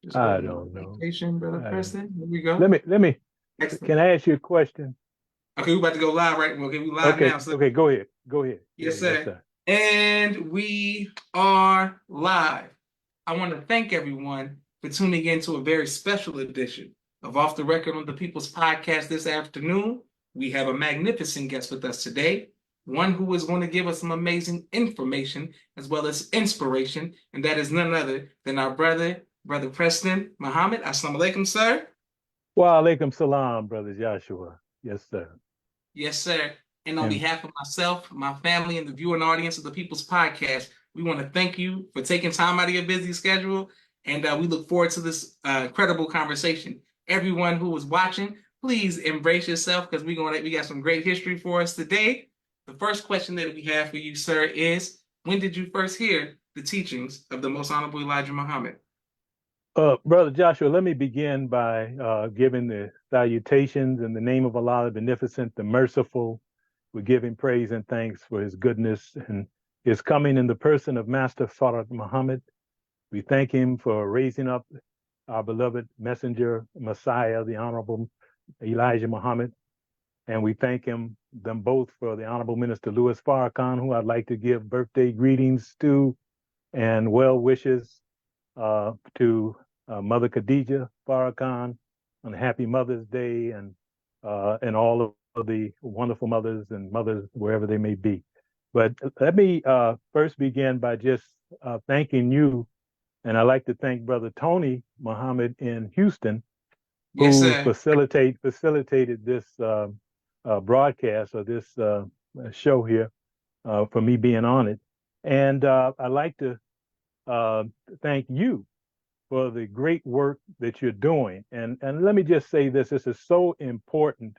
Just go I to don't know. notification, brother I don't. Preston. Here we go. Let me. Excellent. Can I ask you a question? Okay, we're about to go live, right? Okay, we live Okay. now, sir. Okay. Go ahead. Go ahead. Go Yes, ahead. Yes, sir. sir. And we are live. I want to thank everyone for tuning in to a very special edition of Off the Record on the People's Podcast this afternoon. We have a magnificent guest with us today, one who is going to give us some amazing information as well as inspiration, and that is none other than our brother Preston Muhammad. Assalamu alaikum, sir. Wa alaikum salam, brother Joshua. Yes, sir. Yes, sir. And on And behalf of myself, my family, and the viewing audience of the People's Podcast, we want to thank you for taking time out of your busy schedule. And we look forward to this incredible conversation. Everyone who is watching, please embrace yourself because we got some great history for us today. The first question that we have for you, sir, is when did you first hear the teachings of the Most Honorable Elijah Muhammad? brother Joshua, let me begin by giving the salutations in the name of Allah, the Beneficent, the Merciful. We give Him praise and thanks for His goodness and His coming in the person of Master Farad Muhammad. We thank Him for raising up our beloved messenger, Messiah, the Honorable Elijah Muhammad. And we thank them both for the Honorable Minister Louis Farrakhan, who I'd like to give birthday greetings to and well wishes to Mother Khadija Farrakhan on Happy Mother's Day and all of the wonderful mothers and mothers wherever they may be. But let me first begin by just thanking you, and I'd like to thank Brother Tony Muhammad in Houston, Yes, who sir. facilitated this broadcast or this show here for me being on it. And I'd like to uh, thank you for the great work that you're doing. And let me just say this: this is so important.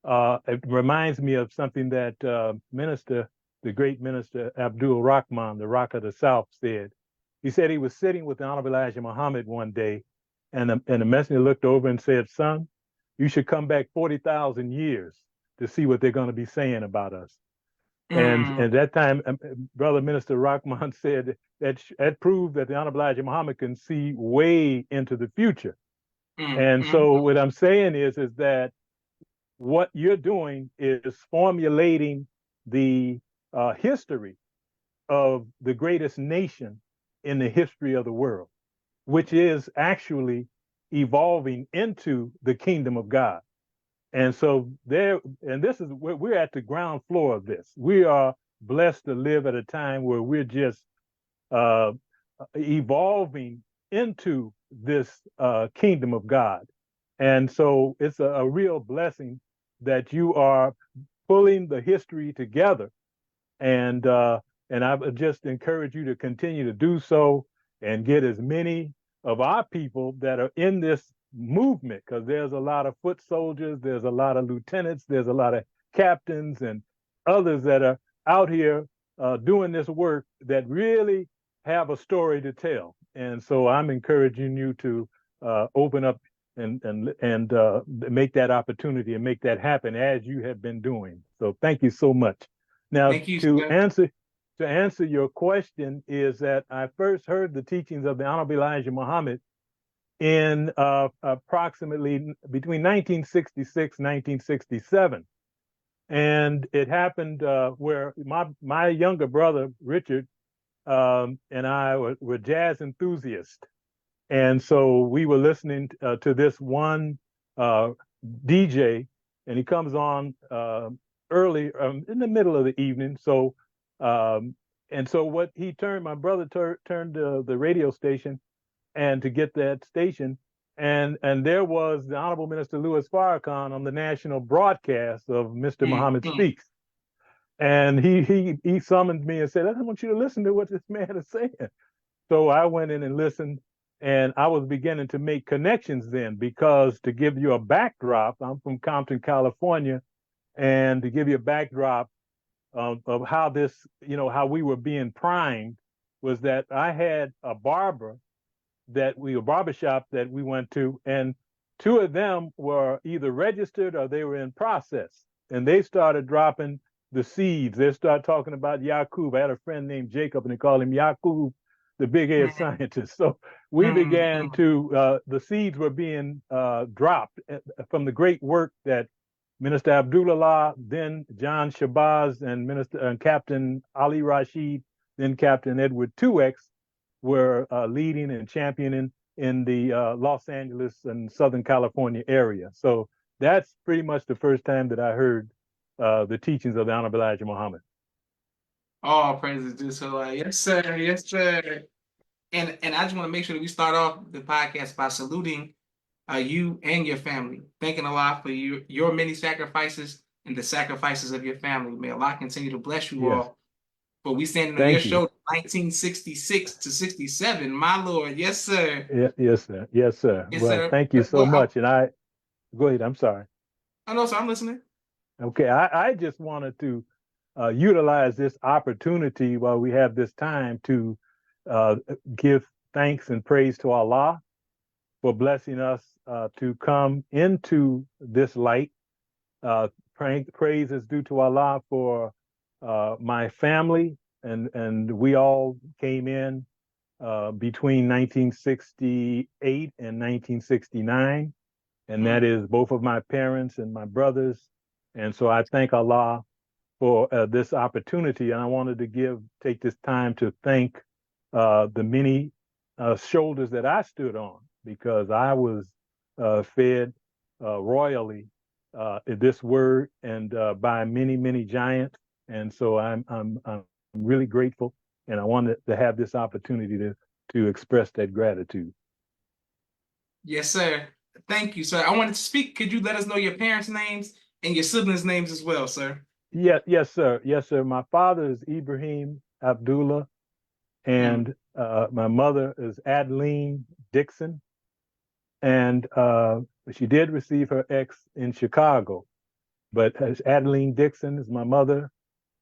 It reminds me of something that the great minister Abdul Rahman, the Rock of the South, said. He said he was sitting with the Honorable Elijah Muhammad one day, and the messenger looked over and said, "Son, you should come back 40,000 years to see what they're going to be saying about us." And Mm, at that time, Brother Minister Rahman said that proved that the Honorable Elijah Muhammad can see way into the future. And so mm. what I'm saying is that what you're doing is formulating the history of the greatest nation in the history of the world, which is actually evolving into the kingdom of God. And so and this is where we're at the ground floor of this. We are blessed to live at a time where we're just uh, evolving into this kingdom of God. And so it's a real blessing that you are pulling the history together. And I would just encourage you to continue to do so and get as many of our people that are in this movement, because there's a lot of foot soldiers, there's a lot of lieutenants, there's a lot of captains and others that are out here doing this work that really have a story to tell. And so I'm encouraging you to open up and make that opportunity and make that happen as you have been doing. So thank you so much. Now, Thank you, to sir. answer your question is that I first heard the teachings of the Honorable Elijah Muhammad in approximately between 1966 1967. And it happened where my younger brother, Richard, and I were jazz enthusiasts. And so we were listening to this one uh, DJ, and he comes on early in the middle of the evening. Um, so what he turned, my brother turned the radio station, and to get that station, and there was the Honorable Minister Louis Farrakhan on the national broadcast of Mr. Muhammad Mm. Speaks. And he summoned me and said, "I want you to listen to what this man is saying." So I went in and listened, and I was beginning to make connections then, because to give you a backdrop, I'm from Compton, California, and to give you a backdrop of how this, how we were being primed, was that I had a barbershop that we went to, and two of them were either registered or they were in process, and they started dropping the seeds. They started talking about Yakub. I had a friend named Jacob, and they called him Yakub the big head mm, scientist. So we began to, the seeds were being dropped from the great work that Minister Abdullah, then John Shabazz, and Minister Captain Ali Rashid, then Captain Edward 2X were leading and championing in the Los Angeles and Southern California area. So that's pretty much the first time that I heard the teachings of the Honorable Elijah Muhammad. All praises due to Allah. Yes, sir. Yes, sir. And I just want to make sure that we start off the podcast by saluting you and your family, thanking Allah for your many sacrifices and the sacrifices of your family. May Allah continue to bless you Yes. all. But we standing on your Thank you. show 1966 to 67, my Lord. Yes, sir. Yes, sir. Yes, sir. Yes, Well, sir. thank you so much. And go ahead. I'm sorry. I know, sir. I'm listening. Okay. I just wanted to utilize this opportunity while we have this time to uh, give thanks and praise to Allah for blessing us to come into this light. Praise is due to Allah for my family, and we all came in between 1968 and 1969, and that is both of my parents and my brothers. And so I thank Allah for this opportunity, and I wanted to take this time to thank the many shoulders that I stood on, because I was fed royally this word and by many giants, and so I'm really grateful, and I wanted to have this opportunity to express that gratitude. Yes, sir. Thank you, sir. I wanted to speak. Could you let us know your parents' names and your siblings' names as well, sir? Yes, sir. Yes, sir. My father is Ibrahim Abdullah, and my mother is Adeline Dixon, and she did receive her ex in Chicago, but Adeline Dixon is my mother,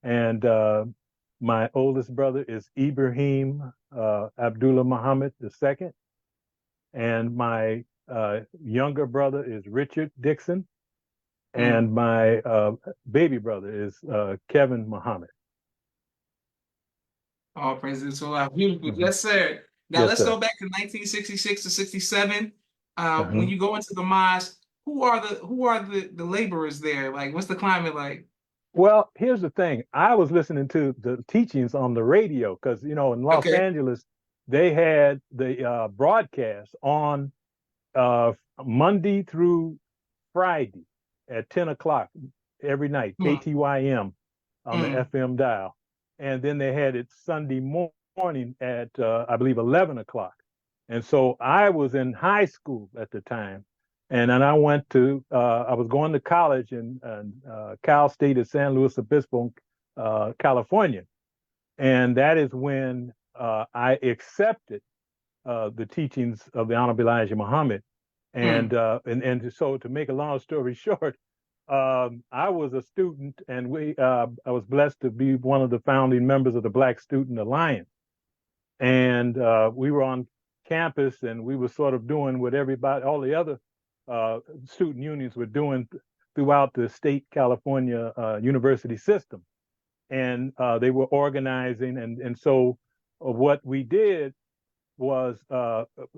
and my oldest brother is Ibrahim Abdullah Muhammad II, and my younger brother is Richard Dixon, and my baby brother is Kevin Muhammad. All praises to Allah. Beautiful. Mm-hmm. Yes, sir. Now Yes, let's sir. go back to 1966 to 67. Uh-huh. When you go into the mosque, who are the laborers there? Like, what's the climate like? Well, here's the thing. I was listening to the teachings on the radio because, in Los Okay. Angeles, they had the broadcast on Monday through Friday at 10 o'clock every night, Mm, KTYM on the mm, FM dial. And then they had it Sunday morning at, I believe, 11 o'clock. And so I was in high school at the time. And then I was going to college in Cal State at San Luis Obispo, California. And that is when I accepted the teachings of the Honorable Elijah Muhammad. And, mm, and so to make a long story short, I was a student, and I was blessed to be one of the founding members of the Black Student Alliance. And we were on campus, and we were sort of doing what all the other student unions were doing throughout the state California university system. And they were organizing, and so what we did was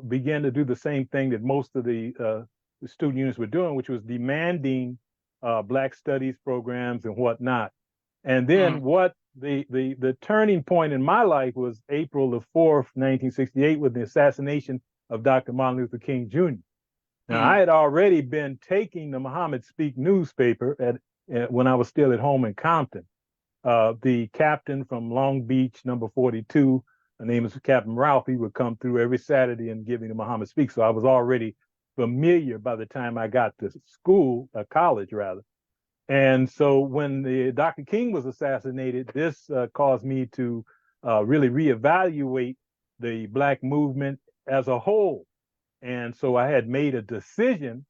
began to do the same thing that most of the student unions were doing, which was demanding Black studies programs and whatnot. And then mm, what the turning point in my life was April the 4th, 1968, with the assassination of Dr. Martin Luther King Jr. Now, I mm, had already been taking the Muhammad Speak newspaper when I was still at home in Compton. The captain from Long Beach, number 42, her name is Captain Ralph. He would come through every Saturday and give me the Muhammad Speak. So I was already familiar by the time I got to college rather. And so when Dr. King was assassinated, this caused me to really reevaluate the Black movement as a whole. And so I had made a decision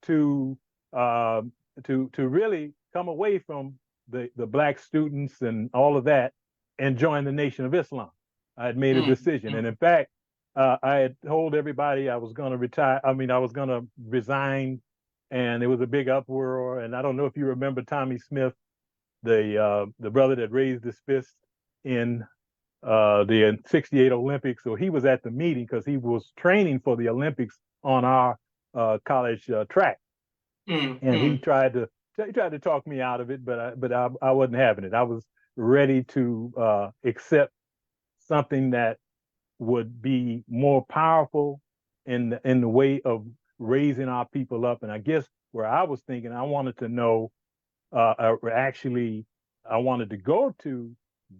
to uh, to really come away from the Black students and all of that and join the Nation of Islam. I had made a mm, decision, and in fact, I had told everybody I was going to retire. I mean, I was going to resign, and it was a big uproar. And I don't know if you remember Tommy Smith, the brother that raised his fist in the '68 Olympics. So he was at the meeting because he was training for the Olympics on our college track, and he mm. tried to talk me out of it, but I wasn't having it. I was ready to accept something that would be more powerful in the way of raising our people up. And I guess where I was thinking, I wanted to know, actually, I wanted to go to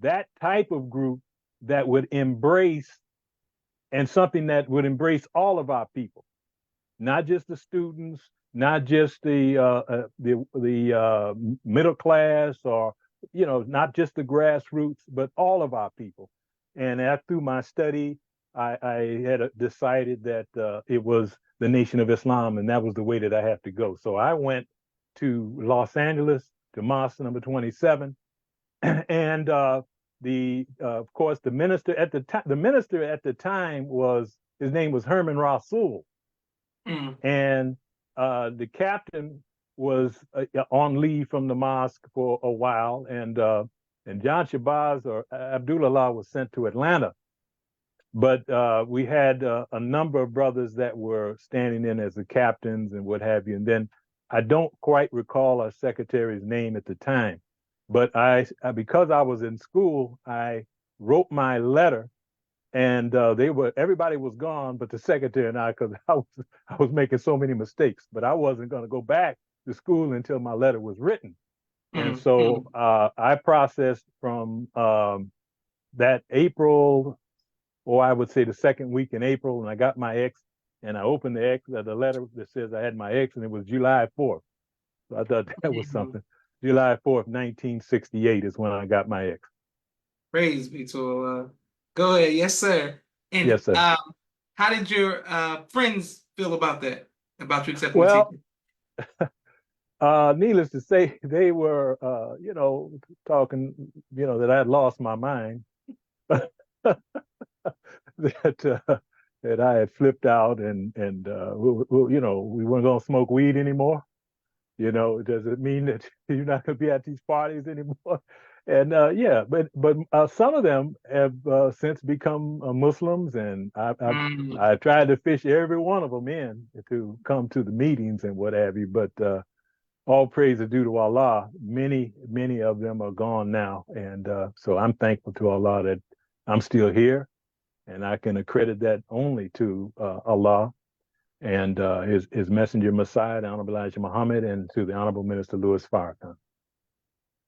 that type of group that would embrace, and something that would embrace all of our people, not just the students, not just the middle class, or not just the grassroots, but all of our people. And through my study, I had decided that it was the Nation of Islam, and that was the way that I have to go. So I went to Los Angeles to Mosque number 27, and of course the minister at the time was, his name was Herman Rasul, Mm. and the captain was on leave from the mosque for a while, and John Shabazz or Abdullah was sent to Atlanta. But we had a number of brothers that were standing in as the captains and what have you. And then I don't quite recall our secretary's name at the time, but because I was in school, I wrote my letter, and everybody was gone, but the secretary and I, because I was making so many mistakes, but I wasn't going to go back to school until my letter was written. And Mm. so Mm. I processed from that April, or I would say the second week in April, and I got my X, and I opened the letter that says I had my X, and it was July 4th. So I thought that was Mhm. something. July 4th, 1968 is when I got my X. Praise be to Allah. Go ahead, yes, sir. And Yes, sir. how did your friends feel about that? About you accepting the Well, teaching? needless to say, they were, talking, that I had lost my mind, that that I had flipped out, and we weren't going to smoke weed anymore. Does it mean that you're not going to be at these parties anymore? And yeah, but some of them have since become Muslims, and Mm. I tried to fish every one of them in to come to the meetings and what have you. But all praise is due to Allah. Many of them are gone now, and so I'm thankful to Allah that I'm still here, and I can accredit that only to Allah and his messenger Messiah, the Honorable Elijah Muhammad, and to the Honorable Minister Louis Farrakhan.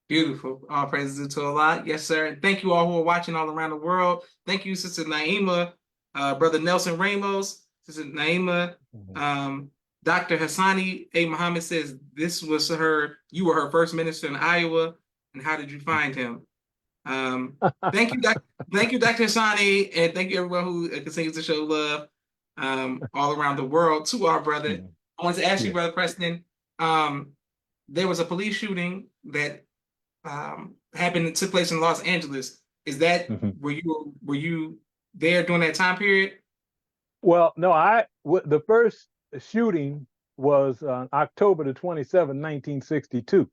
Beautiful. All praises due to Allah. Yes, sir. And thank you all who are watching all around the world. Thank you, Sister Naima, Brother Nelson Ramos, Sister Naima. Mhm. Um, Dr. Hassani A. Muhammad says you were her first minister in Iowa. And how did you find him? Um, thank you, thank you, Dr. Hassani, and thank you everyone who continues to show love all around the world to our brother. Mhm. I want to ask you, Yeah. Brother Preston, um, there was a police shooting that took place in Los Angeles. Is that Mhm. were you there during that time period? Well, no, the first shooting was October the 27th, 1962.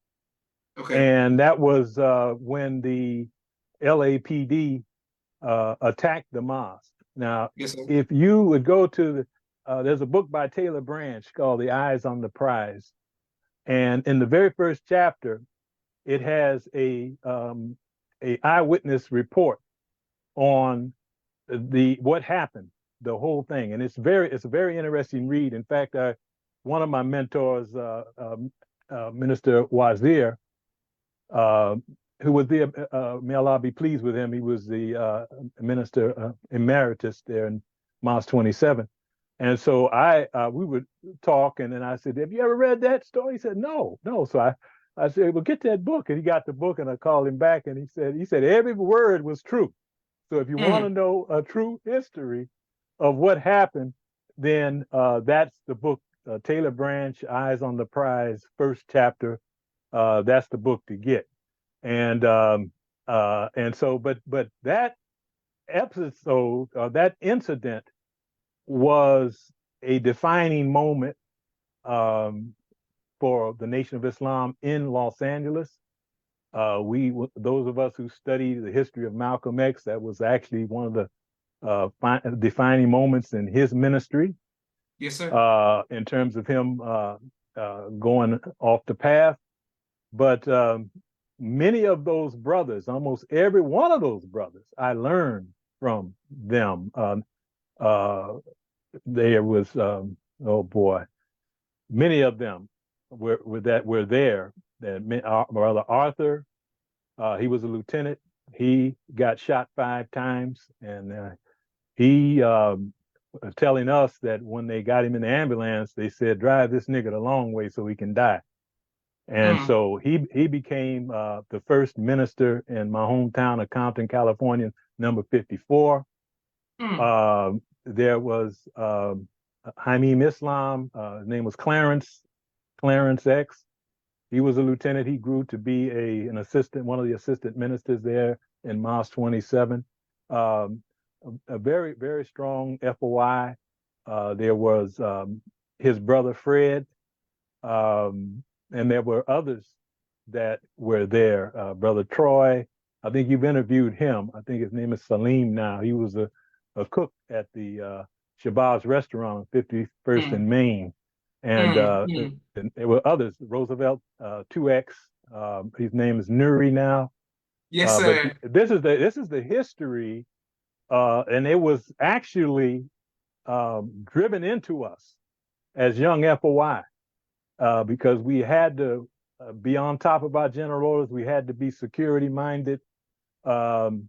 Okay. And that was when the LAPD attacked the mosque. Now, Yes, sir. if you would go to there's a book by Taylor Branch called The Eyes on the Prize. And in the very first chapter, it has a eyewitness report on what happened, the whole thing, and it's a very interesting read. In fact, one of my mentors, Minister Wazir, uh, who was may Allah be pleased with him, he was the minister emeritus there in Mosque 27. And so we would talk, and then I said, "Have you ever read that story?" He said, "No, no." So I said, "Well, get that book." And he got the book, and I called him back, and he said every word was true. So if you want to Mm. know a true history of what happened, then that's the book, Taylor Branch, Eyes on the Prize, first chapter. That's the book to get. And that episode, that incident, was a defining moment um, for the Nation of Islam in Los Angeles. Those of us who studied the history of Malcolm X, that was actually one of the defining moments in his ministry, Yes, sir. in terms of him going off the path. But many of those brothers, almost every one of those brothers, I learned from them. There was, oh boy, many of them were there. Brother Arthur, he was a lieutenant. He got shot 5 times, and he telling us that when they got him in the ambulance, they said, "Drive this nigga the long way so he can die." And Mm, so he became the first minister in my hometown of Compton, California, number 54. mm. There was Hameem Islam. His name was Clarence X. He was a lieutenant. He grew to be an assistant, one of the assistant ministers there in Mosque 27. Um, a very, very strong FOI. There was his brother Fred, and there were others that were there. Brother Troy, I think you've interviewed him. I think his name is Salim now. He was a cook at the Shabazz restaurant on 51st and Mm, Main. And, mm, mm. and there were others, Roosevelt 2X. His name is Nuri now. Yes, But sir. this is the history, and it was actually driven into us as young FOI, because we had to be on top of our general orders. We had to be security minded, um,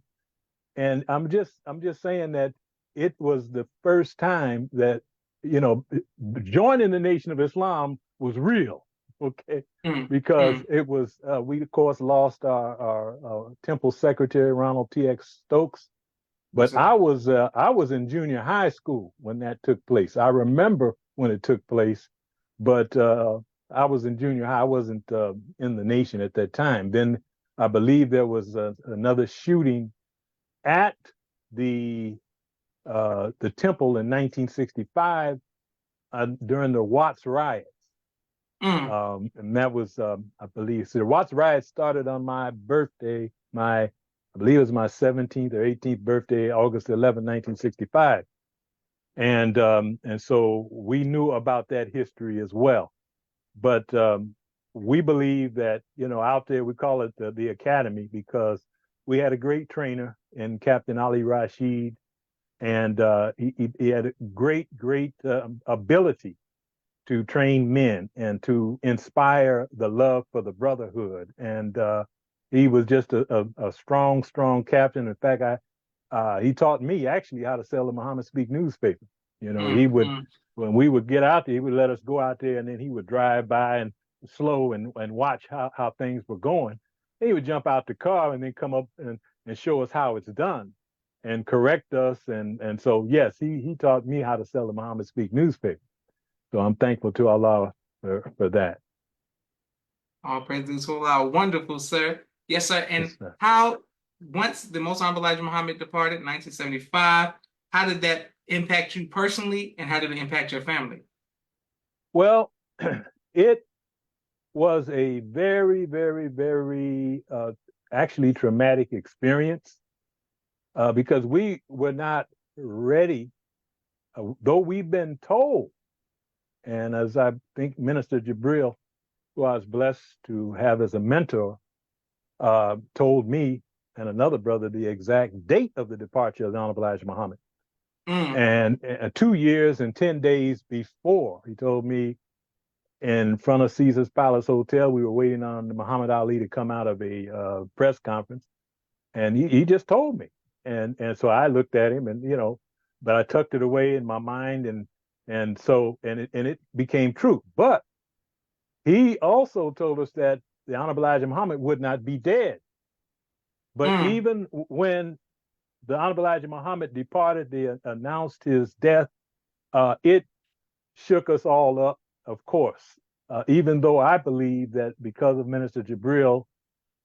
and I'm just saying that it was the first time that, you know, joining the Nation of Islam was real. Okay, Mm, because mm. it was we of course lost our temple secretary Ronald T.X. Stokes, Yes, but sir. I was in junior high school when that took place. I remember when it took place, but I was in junior high. I wasn't in the nation at that time. Then I believe there was another shooting at the the temple in 1965 during the Watts riots. And that was, I believe, so the Watts riots started on my birthday, I believe it was my 17th or 18th birthday, August 11, 1965. And so we knew about that history as well. But we believe that, you know, out there, we call it the academy because we had a great trainer in Captain Ali Rashid, and he had a great ability to train men and to inspire the love for the brotherhood. And he was just a strong captain. In fact, he taught me actually how to sell the Muhammad Speak newspaper. You know, he Mm, would, mm. when we would get out there, he would let us go out there, and then he would drive by and slow and watch how things were going. Then he would jump out the car and then come up and show us how it's done and correct us. And so, yes, he taught me how to sell the Muhammad Speak newspaper. So I'm thankful to Allah for that. All praises to Allah. Wonderful, sir. Yes, sir. Yes, And sir. how, once the Most Honorable Elijah Muhammad departed in 1975, how did that impact you personally, and how did it impact your family? Well, it was a very actually traumatic experience, because we were not ready, though we've been told. And as I think Minister Jabril, who I was blessed to have as a mentor, told me and another brother the exact date of the departure of the Honorable Elijah Muhammad. Mm, And 2 years and 10 days before, he told me in front of Caesar's Palace Hotel, we were waiting on Muhammad Ali to come out of a press conference. And he just told me. And so I looked at him, and, you know, but I tucked it away in my mind, and it became true. But he also told us that the Honorable Elijah Muhammad would not be dead. But mm, even when the Honorable Elijah Muhammad departed, they announced his death, it shook us all up, of course. Even though I believe that because of Minister Jabril,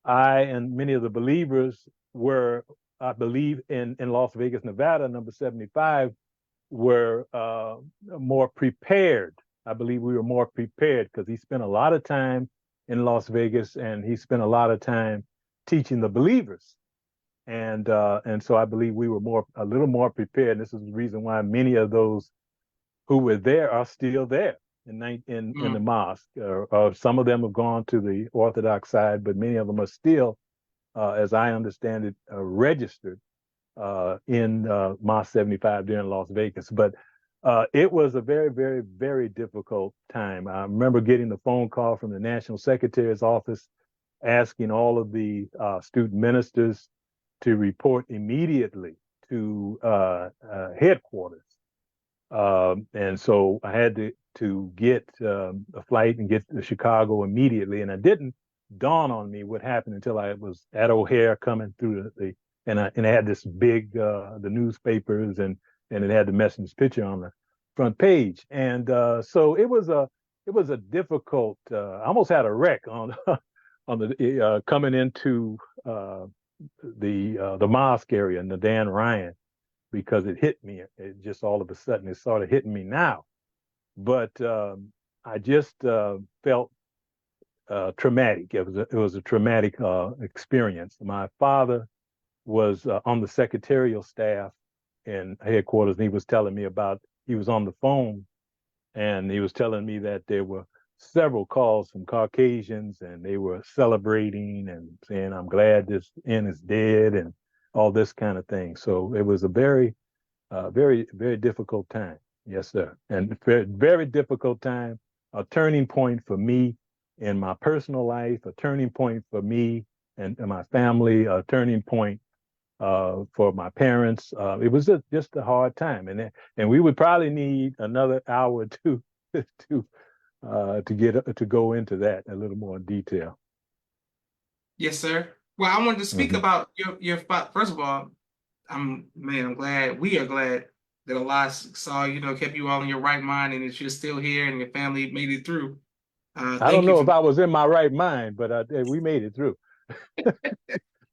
I and many of the believers were, I believe, in Las Vegas, Nevada, number 75, were more prepared. I believe we were more prepared because he spent a lot of time in Las Vegas, and he spent a lot of time teaching the believers. And so I believe we were a little more prepared. This is the reason why many of those who were there are still there in the mosque. Some of them have gone to the Orthodox side, but many of them are still, as I understand it, registered in Mosque 75 there in Las Vegas. But it was a very, very, very difficult time. I remember getting the phone call from the National Secretary's office asking all of the student ministers to report immediately to headquarters. And so I had to get a flight and get to Chicago immediately. And it didn't dawn on me what happened until I was at O'Hare coming through and I had this big the newspapers and it had the messenger's picture on the front page. And so it was a difficult. I almost had a wreck on on the coming into the mosque area in the Dan Ryan, because it hit me. It just all of a sudden it started hitting me now. But I just felt traumatic. It was a traumatic experience. My father was on the secretarial staff in headquarters, and he was telling me about. He was on the phone, and he was telling me that there were several calls from Caucasians, and they were celebrating and saying, "I'm glad this end is dead," and all this kind of thing. So it was a very, very, very difficult time. Yes, sir. And very, very difficult time, a turning point for me in my personal life, a turning point for me and my family, a turning point for my parents. It was just a hard time. And we would probably need another hour or two to go into that in a little more detail. Yes, sir. Well, I wanted to speak Mhm. about your first of all, I'm glad we are glad that Allah saw, kept you all in your right mind and that you're still here and your family made it through. I don't Thank you know for if I was in my right mind, but we made it through. yes,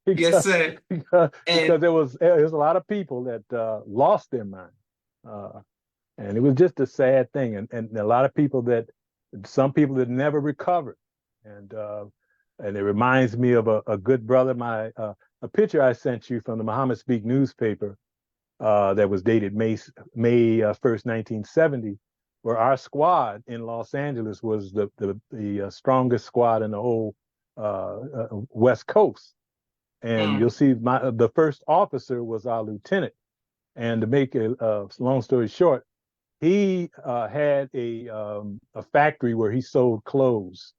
because, sir. because And there was a lot of people that lost their mind. Uh, and it was just a sad thing. And a lot of people some people that never recovered. And and it reminds me of a good brother, a picture I sent you from the Muhammad Speak newspaper that was dated May 1st, 1970, where our squad in Los Angeles was the strongest squad in the whole West Coast. And mm, you'll see the first officer was our lieutenant. And to make a long story short, he had a factory where he sold clothes,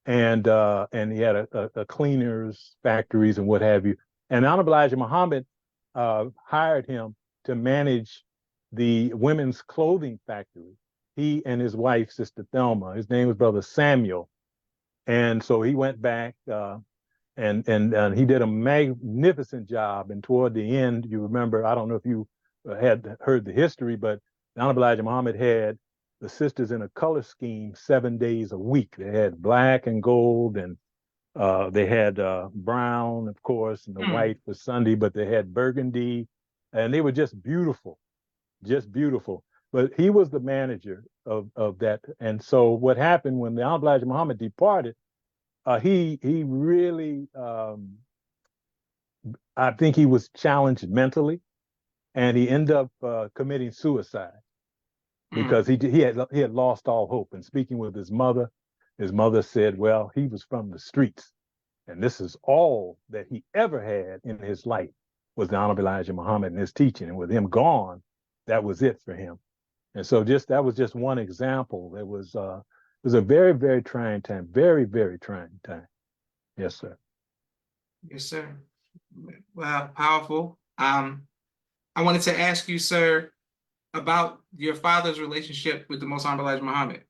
and he had a cleaners factories and what have you. And Hon Elijah Muhammad hired him to manage the women's clothing factory. He and his wife, Sister Thelma. His name was Brother Samuel. And so he went back and he did a magnificent job. And toward the end, you remember, I don't know if you had heard the history, but Hon Elijah Muhammad had the sisters in a color scheme 7 days a week. They had black and gold, and they had brown, of course, and the mm. white for Sunday, but they had burgundy, and they were just beautiful, just beautiful. But he was the manager of that. And so what happened when the Hon Elijah Muhammad departed, he really, I think he was challenged mentally, and he ended up committing suicide because Mm. he had lost all hope. And speaking with his mother said, well, he was from the streets, and this is all that he ever had in his life was the Honorable Elijah Muhammad and his teaching. And with him gone, that was it for him. And so that was just one example. It was a very, very trying time, very, very trying time. Yes, sir. Yes, sir. Well, powerful. I wanted to ask you, sir, about your father's relationship with the Most Honorable Elijah Muhammad.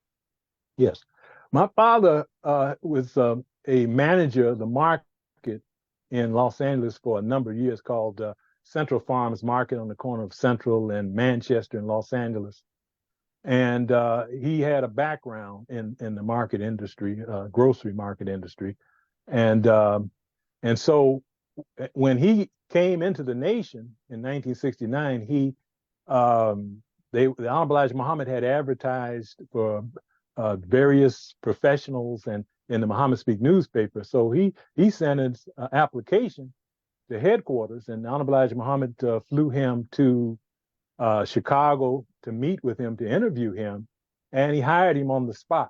Yes. My father was a manager of the market in Los Angeles for a number of years called Central Farms Market on the corner of Central and Manchester in Los Angeles. And he had a background in the market industry, grocery market industry. And and so when he came into the nation in 1969, the Honorable Elijah Muhammad had advertised for various professionals, and in the Muhammad Speak newspaper. So he sent his application to headquarters, and Hon Elijah Muhammad flew him to Chicago to meet with him, to interview him, and he hired him on the spot.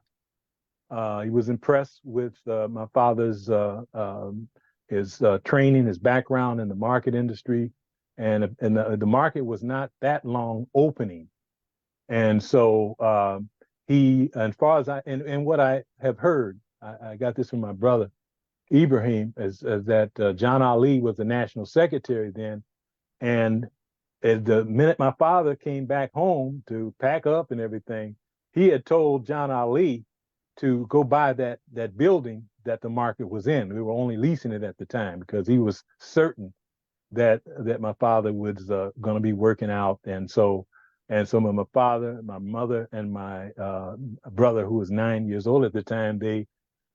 He was impressed with my father's his training, his background in the market industry, and the market was not that long opening, and so he, as far as and what I have heard, I got this from my brother Ibrahim, as that John Ali was the national secretary then, and the minute my father came back home to pack up and everything, he had told John Ali to go buy that building that the market was in. We were only leasing it at the time because he was certain that my father was going to be working out, and so my father, my mother, and my brother, who was 9 years old at the time, they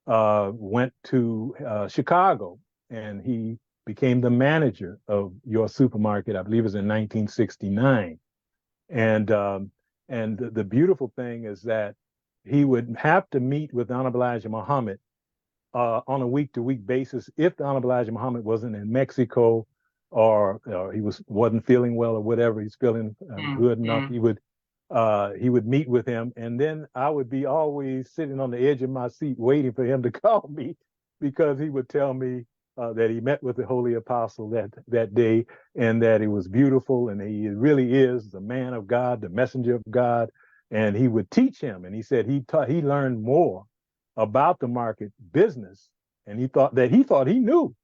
went to Chicago, and he became the manager of your supermarket. I believe it was in 1969. And the beautiful thing is that he would have to meet with Hon Elijah Muhammad on a week-to-week basis if the Hon Elijah Muhammad wasn't in Mexico, or he wasn't feeling well, or whatever. He's feeling good enough. He would meet with him, and then I would be always sitting on the edge of my seat waiting for him to call me, because he would tell me that he met with the Holy Apostle that day, and that it was beautiful, and he really is the man of God, the messenger of God, and he would teach him. And he said he learned more about the market business, and he thought he knew.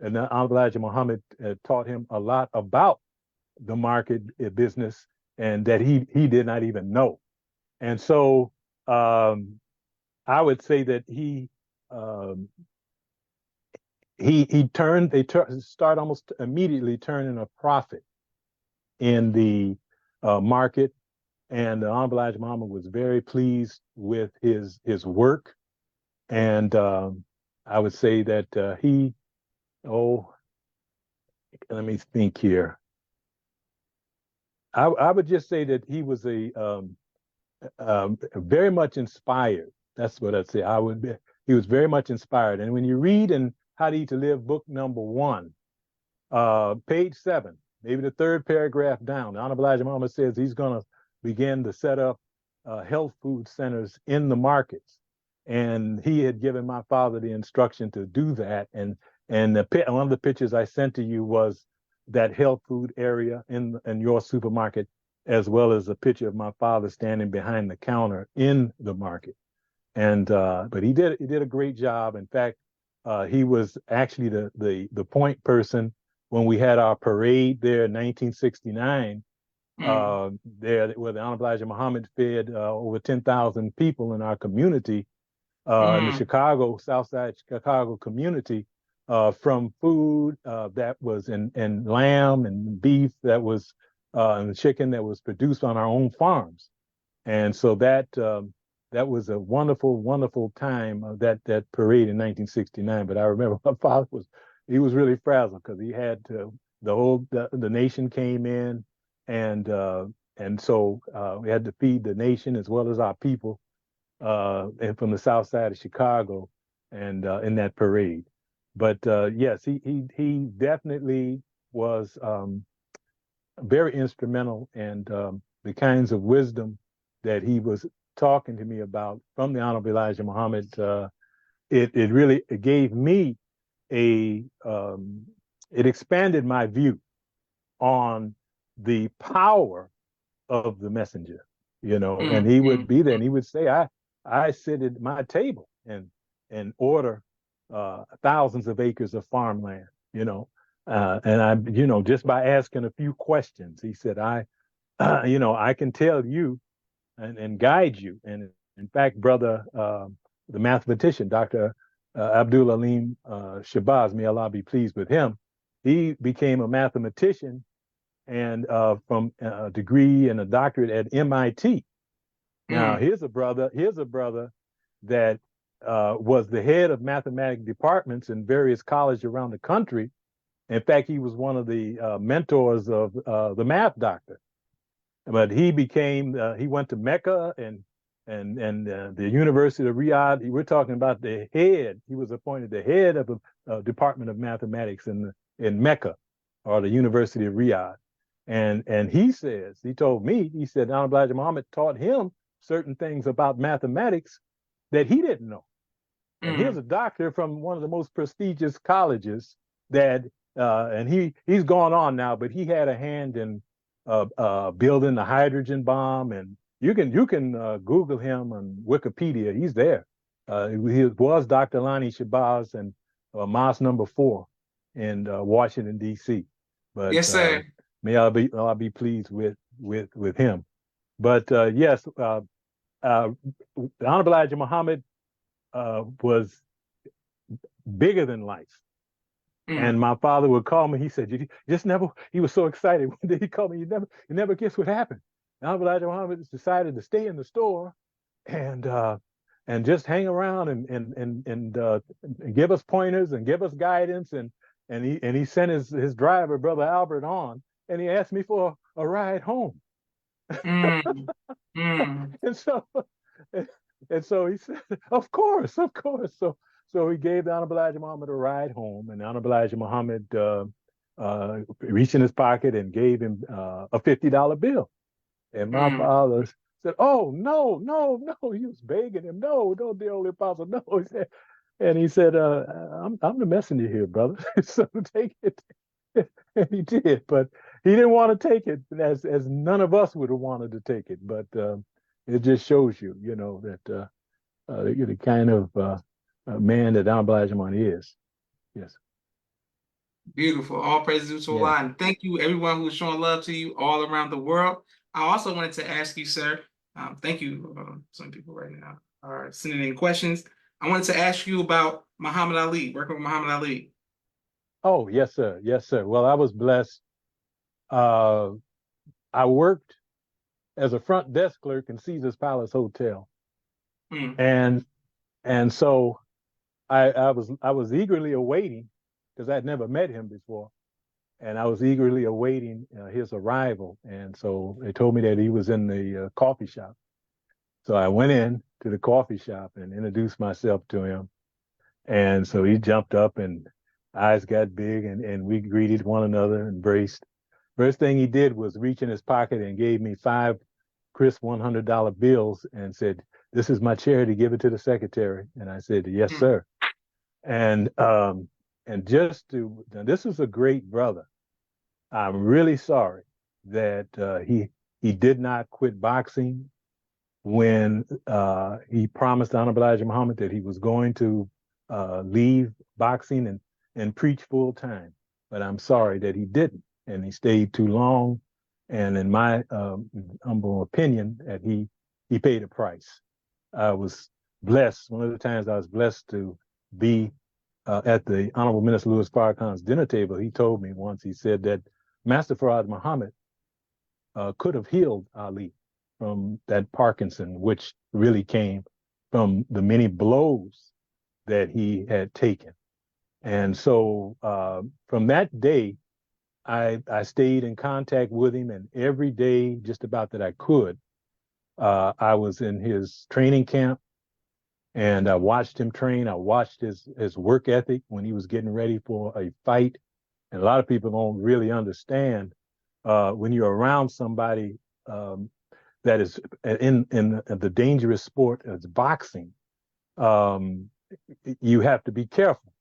And Elijah Muhammad taught him a lot about the market business, and that he did not even know. And so I would say that they start almost immediately turning a profit in the market, and Hon Elijah Muhammad was very pleased with his work, and I would say that let me think here. I would just say that he was very much inspired. That's what I'd say. He was very much inspired. And when you read in How to Eat to Live, book number 1, page 7, maybe the third paragraph down, Hon Elijah Muhammad says he's going to begin to set up health food centers in the markets. And he had given my father the instruction to do that. And one of the pictures I sent to you was that health food area in your supermarket, as well as a picture of my father standing behind the counter in the market. And but he did a great job. In fact, he was actually the point person when we had our parade there in 1969. There, where the Hon Elijah Muhammad fed over 10,000 people in our community, in the Southside Chicago community, from food that was in lamb and beef that was and chicken that was produced on our own farms. And so that was a wonderful, wonderful time, that parade in 1969. But I remember my father was really frazzled, because he had the nation came in, and so we had to feed the nation as well as our people, and from the south side of Chicago, and in that parade. But yes, he definitely was very instrumental, and the kinds of wisdom that he was talking to me about from the Honorable Elijah Muhammad, it really gave me it expanded my view on the power of the messenger, and he would be there, and he would say, I sit at my table and order thousands of acres of farmland, and I, just by asking a few questions, he said, I can tell you and guide you. And in fact, brother, the mathematician, Dr. Abdul Alim Shabazz, may Allah be pleased with him, he became a mathematician, and from a degree and a doctorate at MIT. Now, here's a brother that was the head of mathematics departments in various colleges around the country. In fact, he was one of the mentors of the math doctor. But he went to Mecca, and and the University of Riyadh. We're talking about the head. He was appointed the head of the Department of Mathematics in Mecca, or the University of Riyadh. And he told me, he said Hon Elijah Muhammad taught him certain things about mathematics that he didn't know. And here's a doctor from one of the most prestigious colleges that, and he's gone on now, but he had a hand in building the hydrogen bomb. And you can Google him on Wikipedia. He's there. He was Dr. Lani Shabazz and Mosque number 4 in Washington D.C. But yes, sir. may I'll be pleased with him. But yes, Hon Elijah Muhammad was bigger than life. And my father would call me. He said, "You just never." He was so excited one day. He called me. You never guess what happened. Hon Elijah Muhammad decided to stay in the store and just hang around and give us pointers and give us guidance. And he sent his driver, Brother Albert, on, and he asked me for a ride home. And so he said, of course. So he gave Hon Elijah Muhammad a ride home, and Hon Elijah Muhammad reached in his pocket and gave him a $50 bill. And my father said, "Oh, no." He was begging him, "No, dear Holy Apostle, no." He said, I'm the messenger here, brother. So take it. And he did, but he didn't want to take it, as none of us would have wanted to take it. But it just shows you, that the kind of man that Hon Elijah Muhammad is. Yes. Beautiful. All praises to Allah. And thank you, everyone who's showing love to you all around the world. I also wanted to ask you, sir, thank you. Some people right now are sending in questions. I wanted to ask you about Muhammad Ali, working with Muhammad Ali. Oh, yes, sir. Yes, sir. Well, I was blessed. I worked as a front desk clerk in Caesar's Palace Hotel. And so I was eagerly awaiting, because I'd never met him before, and I was eagerly awaiting his arrival. And so they told me that he was in the coffee shop. So I went in to the coffee shop and introduced myself to him. And so he jumped up and eyes got big, and we greeted one another, embraced. First thing he did was reach in his pocket and gave me 5 crisp $100 bills and said, "This is my charity, give it to the secretary." And I said, "Yes, sir." And this is a great brother. I'm really sorry that he did not quit boxing when he promised Hon Elijah Muhammad that he was going to leave boxing and preach full time. But I'm sorry that he didn't, and he stayed too long. And in my humble opinion, that he paid a price. I was blessed. One of the times I was blessed to be at the Honorable Minister Louis Farrakhan's dinner table. He told me once, he said that Master Farad Muhammad could have healed Ali from that Parkinson, which really came from the many blows that he had taken. And so from that day, I stayed in contact with him, and every day, just about that I could, I was in his training camp, and I watched him train. I watched his work ethic when he was getting ready for a fight. And a lot of people don't really understand when you're around somebody that is in the dangerous sport as boxing, you have to be careful,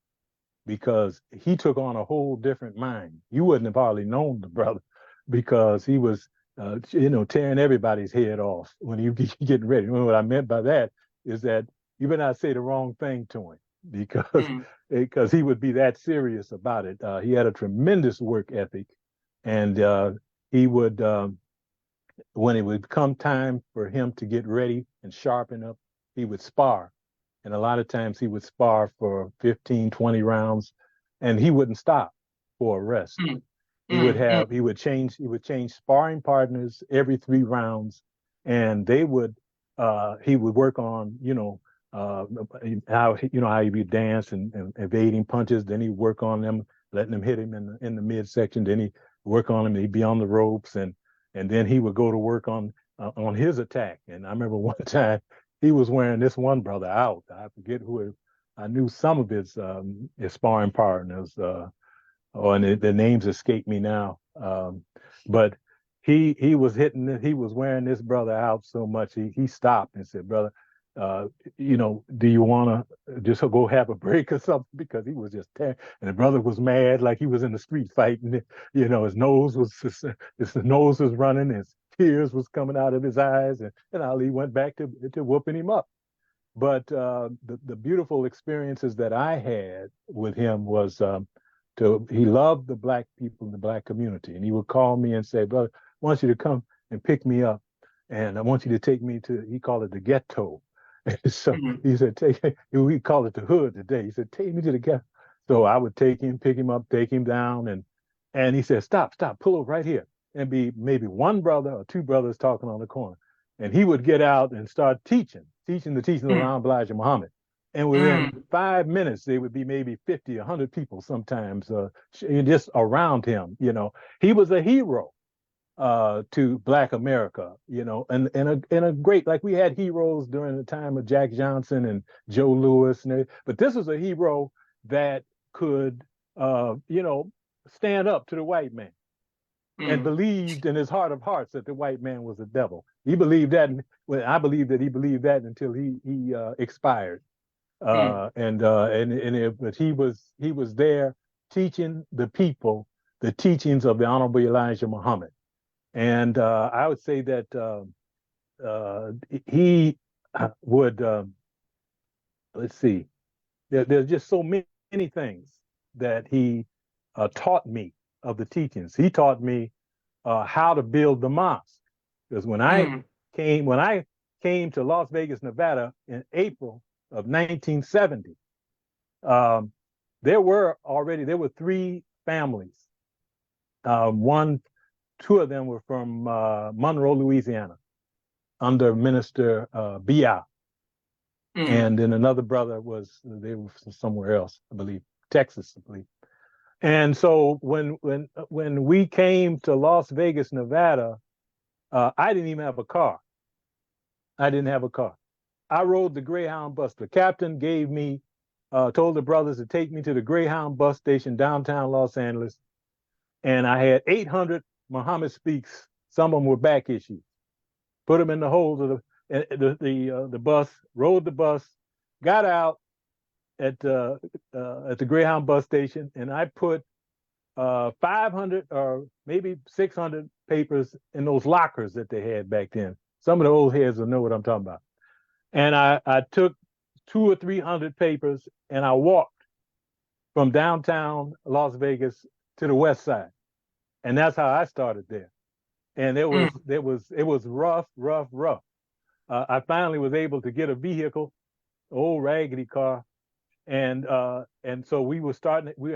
because he took on a whole different mind. You wouldn't have hardly known the brother, because he was, tearing everybody's head off when you getting ready. What I meant by that is that you better not say the wrong thing to him, because he would be that serious about it. He had a tremendous work ethic, and he would, when it would come time for him to get ready and sharpen up, he would spar. And a lot of times he would spar for 15, 20 rounds, and he wouldn't stop for a rest. He would change sparring partners every 3 rounds, and he would work on, how he would dance and evading punches. Then he'd work on them, letting them hit him in the midsection. Then he'd work on him, and he'd be on the ropes, and then he would go to work on on his attack. And I remember one time he was wearing this one brother out. I forget who it, I knew some of his sparring partners, and the names escape me now. But he was hitting, he was wearing this brother out so much. He stopped and said, "Brother, uh, do you want to just go have a break or something?" Because he was just tearing. And the brother was mad, like he was in the street fighting. His nose was running, his tears was coming out of his eyes, and Ali went back to whooping him up. But the beautiful experiences that I had with him was he loved the black people in the black community, and he would call me and say, "Brother, I want you to come and pick me up, and I want you to take me to," he called it the ghetto. So Mm, he said, we call it the hood today. He said, "Take me to the ghetto." So I would take him, pick him up, take him down, and he said, "Stop, pull over right here," and be maybe one brother or two brothers talking on the corner, and he would get out and start teaching the teachings of mm, Hon Elijah Muhammad. And within mm, 5 minutes, there would be maybe 50, 100 people sometimes just around him. He was a hero to Black America, and a great, like we had heroes during the time of Jack Johnson and Joe Louis, but this was a hero that could, stand up to the white man and mm, believed in his heart of hearts that the white man was the devil. He believed that, well, I believe that he believed that until he expired. mm, But he was there teaching the people the teachings of the Honorable Elijah Muhammad. And I would say that he would, let's see, there's just so many things that he taught me of the teachings. He taught me how to build the mosque. Because mm, when I came to Las Vegas, Nevada in April of 1970, um, there were three families. One, two of them were from Monroe, Louisiana, under Minister Bia, mm, and then another brother they were from somewhere else, I believe, Texas, I believe. And so when we came to Las Vegas, Nevada, I didn't even have a car. I didn't have a car. I rode the Greyhound bus. The captain told the brothers to take me to the Greyhound bus station downtown Los Angeles, and I had 800 Muhammad Speaks. Some of them were back issues. Put them in the holes of the bus. Rode the bus, got out at the Greyhound bus station, and I put 500 or maybe 600 papers in those lockers that they had back then. Some of the old heads will know what I'm talking about. And I took 200 or 300 papers, and I walked from downtown Las Vegas to the west side. And that's how I started there. And mm, it was rough, rough, rough. I finally was able to get a vehicle, an old raggedy car, and so we were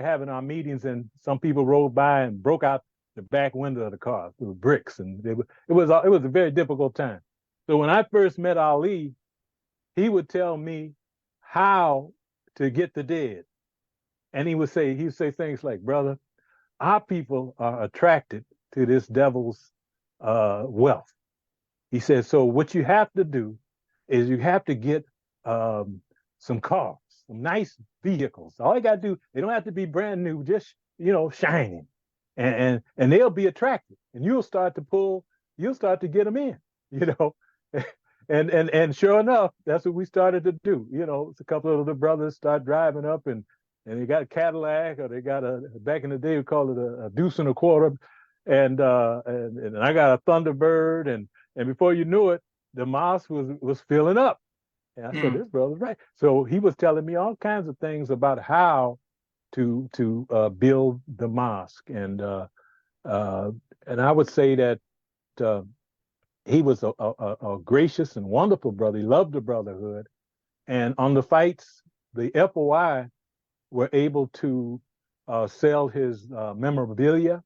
having our meetings, and some people rode by and broke out the back window of the car with bricks, and it was a very difficult time. So when I first met Ali, he would tell me how to get the dead, and he'd say things like, "Brother, our people are attracted to this devil's wealth." He said, "So what you have to do is you have to get um, some cars, some nice vehicles. All you got to do, they don't have to be brand new, just shining, and they'll be attracted, and you'll start to get them in, you know." And sure enough, that's what we started to do. It's a couple of the brothers start driving up, and they got a Cadillac, or they got back in the day we called it a deuce and a quarter, and I got a Thunderbird, and before you knew it, the mosque was filling up. And I said, mm, "This brother's right." So he was telling me all kinds of things about how to build the mosque, uh, and I would say that uh, he was a gracious and wonderful brother. He loved the brotherhood, and on the fights, the FOI were able to sell his memorabilia,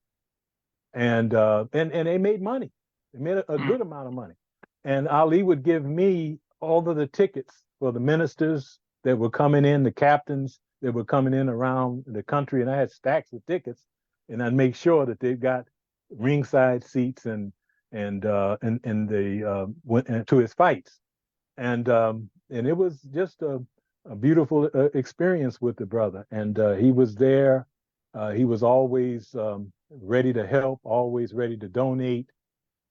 and they made money. They made a mm, good amount of money. And Ali would give me all of the tickets for the ministers that were coming in, the captains that were coming in around the country, and I had stacks of tickets, and I'd make sure that they got ringside seats, and they went to his fights, and it was just a beautiful experience with the brother. And he was there. He was always ready to help, always ready to donate.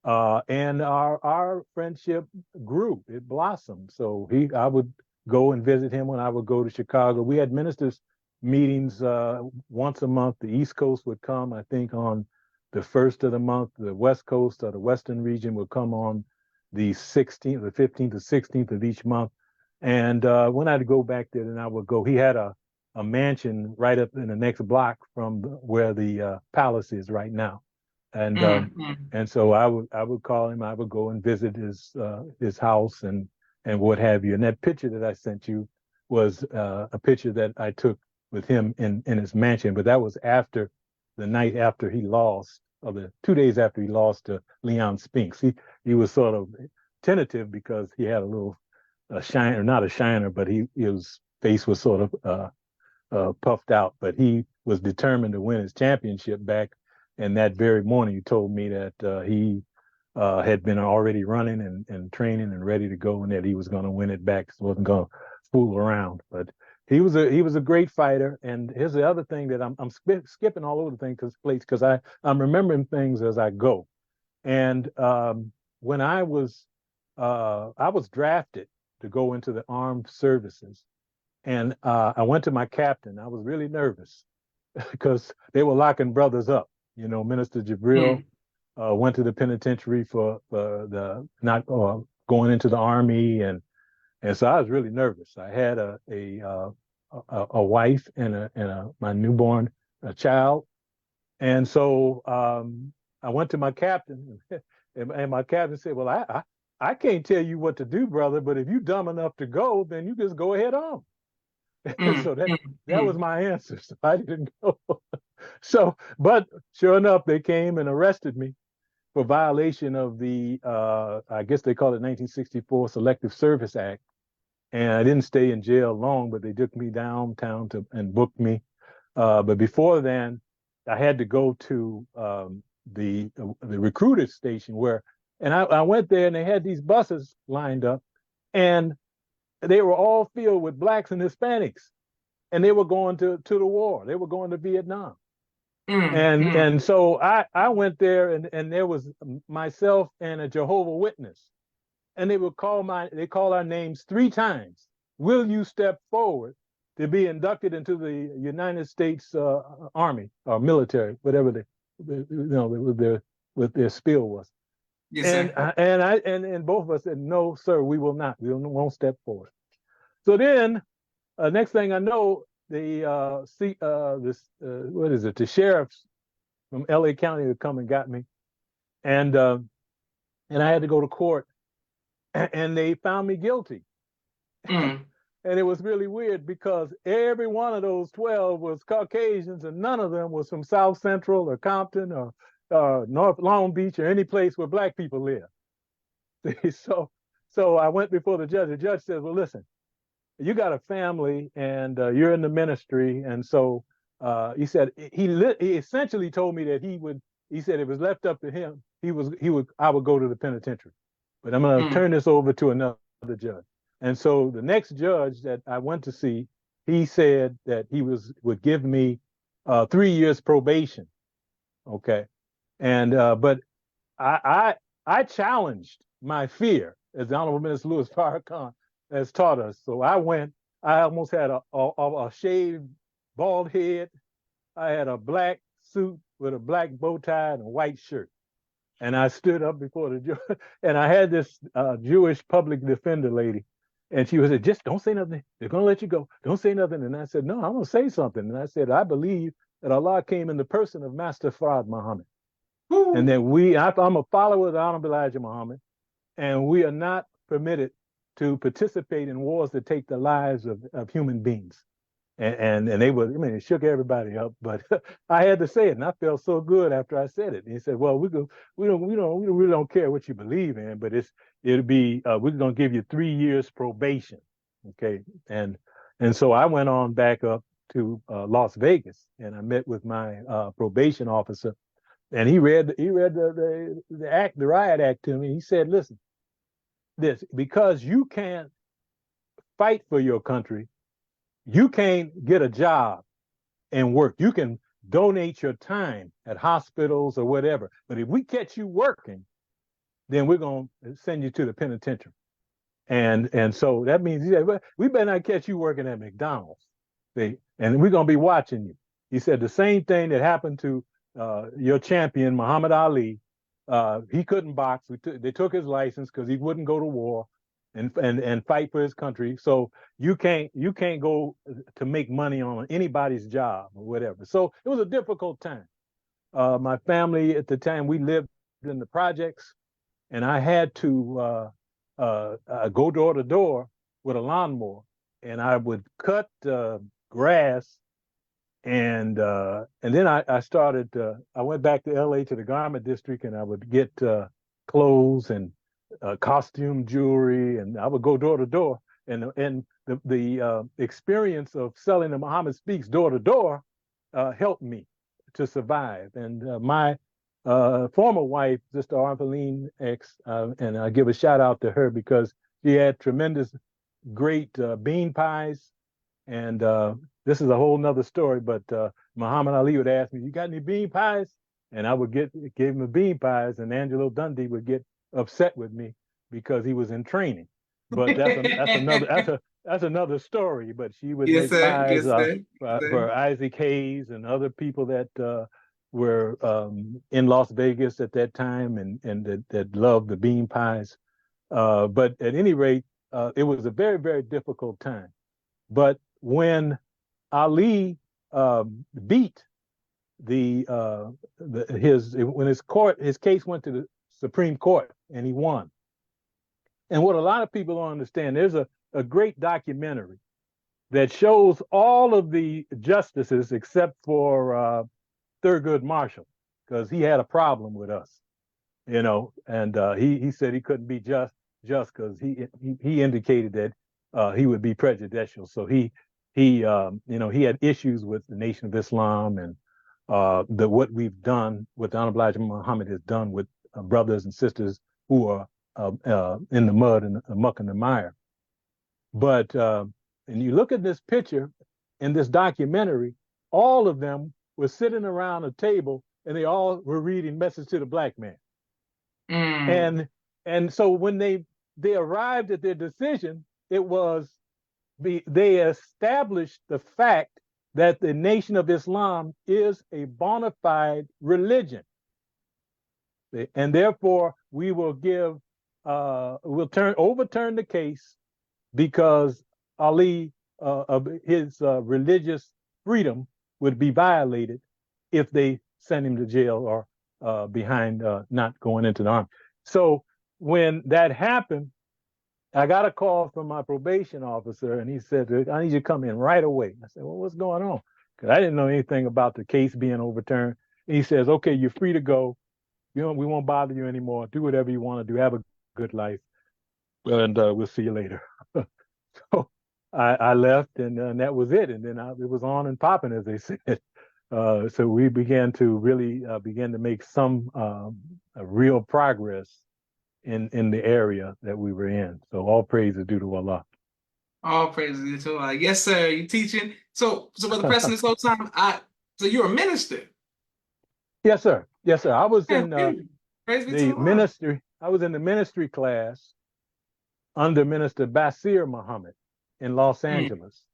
And our friendship grew. It blossomed. So I would go and visit him when I would go to Chicago. We had ministers meetings once a month. The East Coast would come, I think, on the first of the month. The West Coast or the Western region would come on the 16th, the 15th, the 16th of each month. And when I'd go back there, then I would go. He had a mansion right up in the next block from where the palace is right now. And and so I would call him. I would go and visit his house and what have you. And that picture that I sent you was a picture that I took with him in his mansion. But that was after the night after he lost, or the 2 days after he lost to Leon Spinks. He was sort of tentative because he had a little shiner, not a shiner, but his face was sort of puffed out. But he was determined to win his championship back. And that very morning, he told me that he had been already running and training and ready to go, and that he was going to win it back. So wasn't going to fool around. But he was a great fighter. And here's the other thing that I'm skipping all over the thing because I'm remembering things as I go. And when I was drafted to go into the armed services, and I went to my captain. I was really nervous because they were locking brothers up. You know, Minister Jabril went to the penitentiary for the not going into the army, and so I was really nervous. I had a wife and my newborn child, and so I went to my captain, and my captain said, "Well, I can't tell you what to do, brother, but if you're dumb enough to go, then you just go ahead on." So that was my answer. So I didn't go. So, but sure enough, they came and arrested me for violation of the, I guess they call it 1964 Selective Service Act. And I didn't stay in jail long, but they took me downtown and booked me. But before then, I had to go to the recruiter station and I went there and they had these buses lined up, and they were all filled with blacks and Hispanics, and they were going to the war. They were going to Vietnam. And so I went there, and there was myself and a Jehovah Witness, and they call our names 3 times. Will you step forward to be inducted into the United States Army or military, whatever what their spiel was? Yes, and sir. And both of us said, no, sir, we will not. We won't step forward. So then, next thing I know, the sheriffs from LA County had come and got me, and I had to go to court, and they found me guilty. And it was really weird because every one of those 12 was Caucasians, and none of them was from South Central or Compton or North Long Beach or any place where black people live. So I went before the judge. The judge said, well, listen, you got a family and you're in the ministry. And so he said, he essentially told me that he said it was left up to him. I would go to the penitentiary, but I'm going to turn this over to another judge. And so the next judge that I went to see, he said that he would give me 3 years probation. Okay. And, but I challenged my fear, as the Honorable Minister Louis Farrakhan has taught us. So I almost had a shaved bald head. I had a black suit with a black bow tie and a white shirt. And I stood up before the judge, and I had this Jewish public defender lady, and she was said, just don't say nothing. They're going to let you go. Don't say nothing. And I said, no, I'm going to say something. And I said, I believe that Allah came in the person of Master Fard Muhammad. And that I'm a follower of the Honorable Elijah Muhammad, and we are not permitted to participate in wars that take the lives of human beings. And they were, I mean, it shook everybody up, but I had to say it, and I felt so good after I said it. And he said, well, we really don't care what you believe in, but we're going to give you 3 years probation. Okay. And so I went on back up to Las Vegas, and I met with my probation officer, And he read the riot act to me. He said, "Listen, this because you can't fight for your country, you can't get a job and work. You can donate your time at hospitals or whatever. But if we catch you working, then we're gonna send you to the penitentiary." And so that means he said, "Well, we better not catch you working at McDonald's. See, and we're gonna be watching you." He said the same thing that happened to your champion Muhammad Ali. He couldn't box. They took his license because he wouldn't go to war and fight for his country. So you can't go to make money on anybody's job or whatever. So it was a difficult time. My family at the time, we lived in the projects, and I had to go door to door with a lawnmower, and I would cut grass, and then I started. I went back to L.A. to the garment district, and I would get clothes and costume jewelry, and I would go door to door. And the experience of selling the Muhammad Speaks door to door helped me to survive. And my former wife, Sister Artheline X, and I give a shout out to her because she had tremendous, great bean pies. And this is a whole nother story, but Muhammad Ali would ask me, "You got any bean pies?" And I would give him the bean pies, and Angelo Dundee would get upset with me because he was in training. But that's another story. But she would Yes, make sir. pies Yes, sir. Yes, sir. for Isaac Hayes and other people that were in Las Vegas at that time and that loved the bean pies. But at any rate, it was a very, very difficult time. But when Ali beat when his case went to the Supreme Court and he won. And what a lot of people don't understand, there's a great documentary that shows all of the justices except for Thurgood Marshall, because he had a problem with us, and he said he couldn't be just because he indicated that he would be prejudicial. So he had issues with the Nation of Islam and what we've done, what the Honorable Elijah Muhammad has done with brothers and sisters who are in the mud and the muck and the mire. But and you look at this picture in this documentary, all of them were sitting around a table and they all were reading Message to the Black Man. Mm. And so when they arrived at their decision, it was they established the fact that the Nation of Islam is a bona fide religion. And therefore we will overturn the case because Ali, his religious freedom would be violated if they send him to jail or behind not going into the army. So when that happened, I got a call from my probation officer, and he said, "I need you to come in right away." I said, "Well, what's going on?" Because I didn't know anything about the case being overturned. And he says, "Okay, you're free to go. We won't bother you anymore. Do whatever you want to do. Have a good life, and we'll see you later." So I left, and that was it. And then it was on and popping, as they said. So we began to really begin to make some real progress in the area that we were in. So all praise is due to Allah. All praises to Allah. Yes, sir. You teaching. So Brother Preston, this whole time, so you're a minister. Yes, sir. Yes, sir. I was in Praise be to the Allah. ministry. I was in the ministry class under Minister Basir Muhammad in Los Mm. Angeles.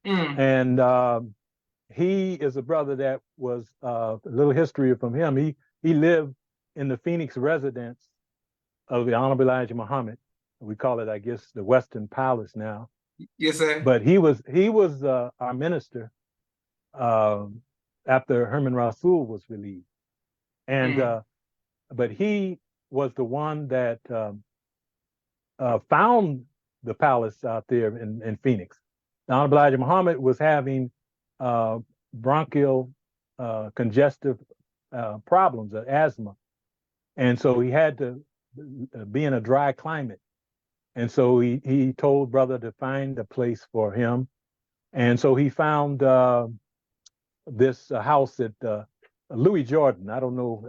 Mm. And he is a brother that was a little history from him. He lived in the Phoenix residence of the Honorable Elijah Muhammad. We call it, I guess, the Western Palace now. Yes, sir. But he was our minister after Herman Rasul was relieved, and but he was the one that found the palace out there in Phoenix. The Honorable Elijah Muhammad was having bronchial congestive problems, asthma, and so he had to be in a dry climate. And so he told brother to find a place for him. And so he found this house at Louis Jordan. I don't know.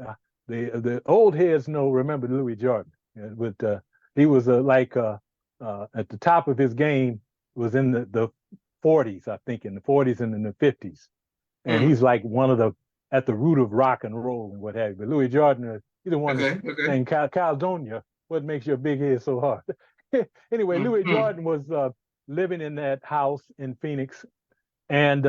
The old heads remember Louis Jordan, but he was at the top of his game was in the 40s, I think, in the 40s and in the 50s, and Mm. he's like one of the at the root of rock and roll and what have you. But Louis Jordan, he's the one that Okay. Okay. saying Caldonia, what makes your big head so hard? Anyway, Mm. Louis Mm. Jordan was living in that house in Phoenix, and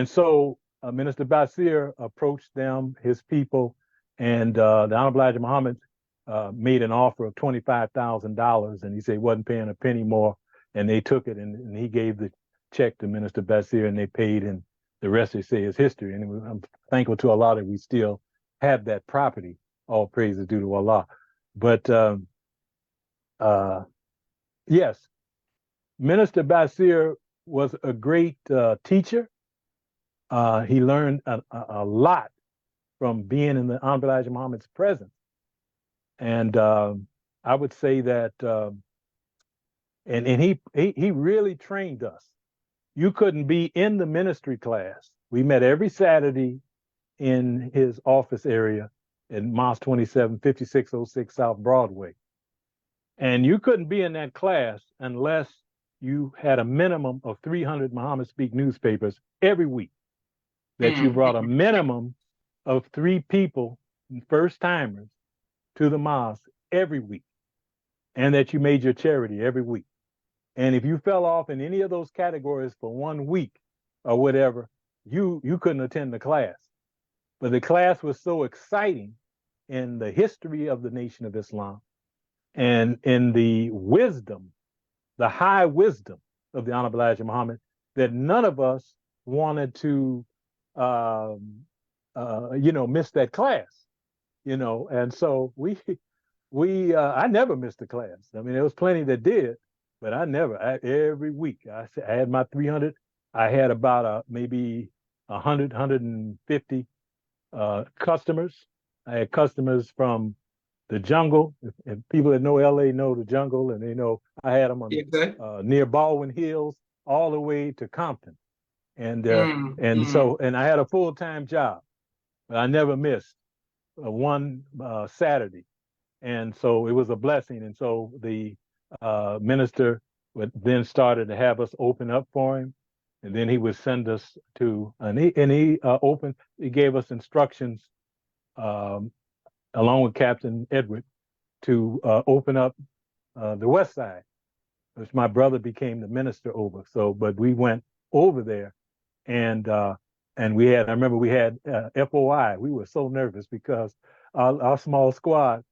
so Minister Basir approached them, his people, and the Honorable Elijah Muhammad made an offer of $25,000, and he said he wasn't paying a penny more, and they took it, and he gave the check to Minister Basir, and they paid, and the rest they say is history. And I'm thankful to Allah that we still have that property. All praise is due to Allah. But uh, yes, Minister Basir was a great teacher. He learned a lot from being in the Honorable Elijah Muhammad's presence. And I would say that, and he really trained us. You couldn't be in the ministry class. We met every Saturday in his office area in Mosque 27, 5606 South Broadway. And you couldn't be in that class unless you had a minimum of 300 Muhammad Speak newspapers every week, that you Mm. brought a minimum of 3 people, first timers, to the mosque every week, and that you made your charity every week. And if you fell off in any of those categories for 1 week or whatever, you couldn't attend the class. But the class was so exciting in the history of the Nation of Islam and in the wisdom, the high wisdom of the Honorable Elijah Muhammad, that none of us wanted to, miss that class, And so I never missed a class. I mean, there was plenty that did, but I never. Every week, I had my 300. I had about maybe 100, 150 customers. I had customers from the jungle. If people that know LA know the jungle, and they know I had them on Okay. near Baldwin Hills all the way to Compton, and Mm. Mm. and I had a full-time job, but I never missed one Saturday, and so it was a blessing. And so the minister would then started to have us open up for him, and then he would send us to he gave us instructions um, along with Captain Edward to open up the West Side, which my brother became the minister over. So, but we went over there, and I remember we had FOI. We were so nervous because our small squad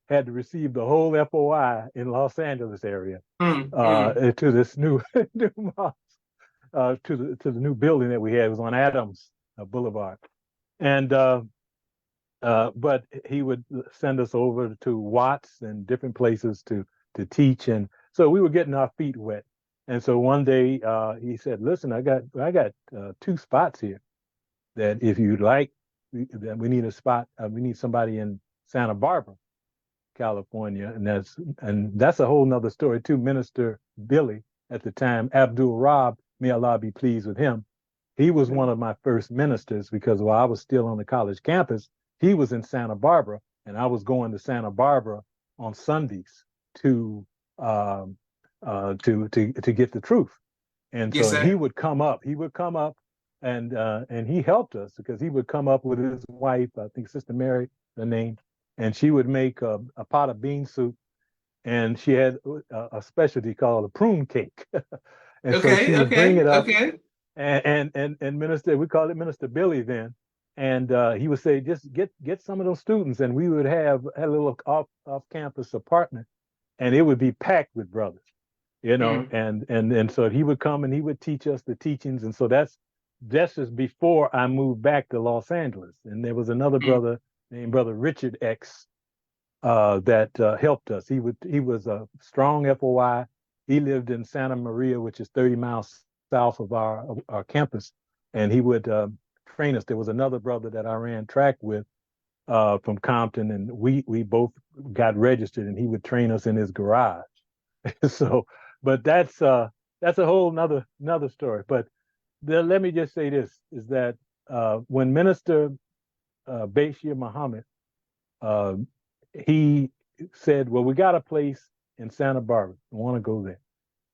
had to receive the whole FOI in Los Angeles area Mm. Mm. to this new new mosque, to the new building that we had. It was on Adams Boulevard, and but he would send us over to Watts and different places to teach, and so we were getting our feet wet. And so one day he said, "Listen, I got 2 spots here. That if you'd like, we need a spot. We need somebody in Santa Barbara, California, and that's a whole nother story too." Minister Billy at the time, Abdul Rab, may Allah be pleased with him, he was one of my first ministers, because while I was still on the college campus, he was in Santa Barbara, and I was going to Santa Barbara on Sundays to to get the truth. And Yes, so he sir. would come up. He would come up, and he helped us because he would come up with his wife, I think Sister Mary, the name, and she would make a pot of bean soup, and she had a specialty called a prune cake, and so she Okay. would bring Okay. it up, Okay. and Minister, we called it Minister Billy then, and he would say, just get some of those students, and we would have a little off campus apartment, and it would be packed with brothers, Mm. and so he would come and he would teach us the teachings, and so that's just before I moved back to Los Angeles, and there was another Mm. brother named Brother Richard X that helped us. He was a strong FOI. He lived in Santa Maria, which is 30 miles south of our campus, and he would train us. There was another brother that I ran track with from Compton, and we both got registered, and he would train us in his garage. So, but that's a whole another story. But let me just say this: is that when Minister Bashir Muhammad, uh, he said, well, we got a place in Santa Barbara. I want to go there.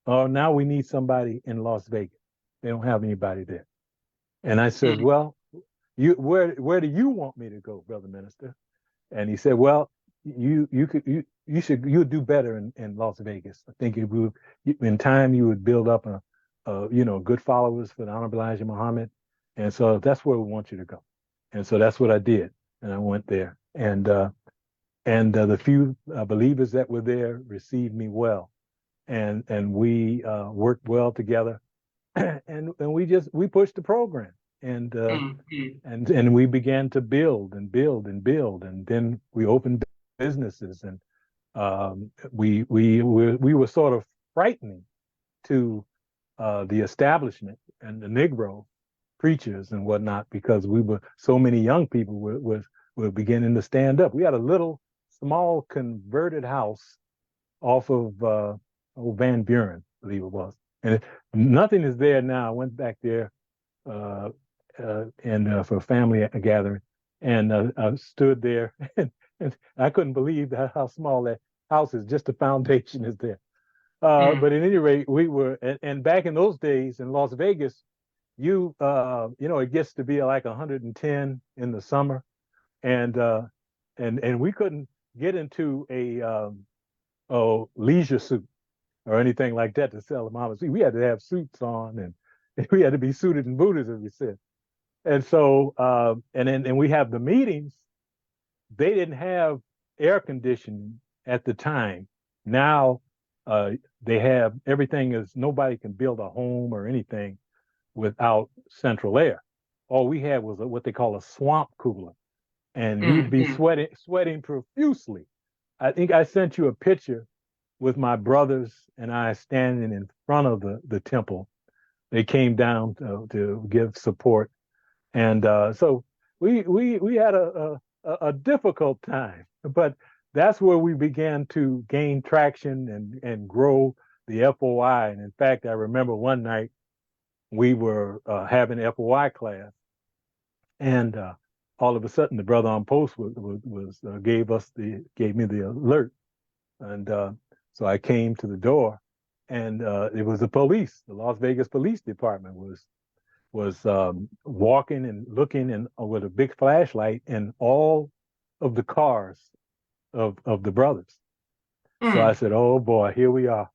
Oh, now we need somebody in Las Vegas. They don't have anybody there. And I says, well, where do you want me to go, brother minister? And he said, well, you'll do better in Las Vegas. I think in time you would build up good followers for the Honorable Elijah Muhammad. And so that's where we want you to go. And so that's what I did. And I went there. And the few believers that were there received me well. And we worked well together. And we pushed the program. And we began to build and build and build. And then we opened businesses, and we were sort of frightening to the establishment and the Negro preachers and whatnot, because so many young people were beginning to stand up. We had a little small converted house off of old Van Buren, I believe it was, and nothing is there now. I went back there and for a family gathering, and I stood there, and I couldn't believe how small that house is. Just the foundation is there. But at any rate, we were, and back in those days in Las Vegas, it gets to be like 110 in the summer, and we couldn't get into a leisure suit or anything like that to sell the mama. See, we had to have suits on, and we had to be suited and booted, as we said. And so, and we have the meetings. They didn't have air conditioning at the time. Now they have everything. Nobody can build a home or anything without central air. All we had was what they call a swamp cooler, and you'd be sweating profusely. I think I sent you a picture with my brothers and I standing in front of the temple. They came down to give support, and so we had a difficult time, but that's where we began to gain traction and grow the FOI. And in fact, I remember one night we were having FOI class, and all of a sudden the brother on post gave me the alert, and so I came to the door, and it was the Las Vegas Police Department was walking and looking and with a big flashlight in all of the cars of the brothers. So I said, "Oh boy, here we are.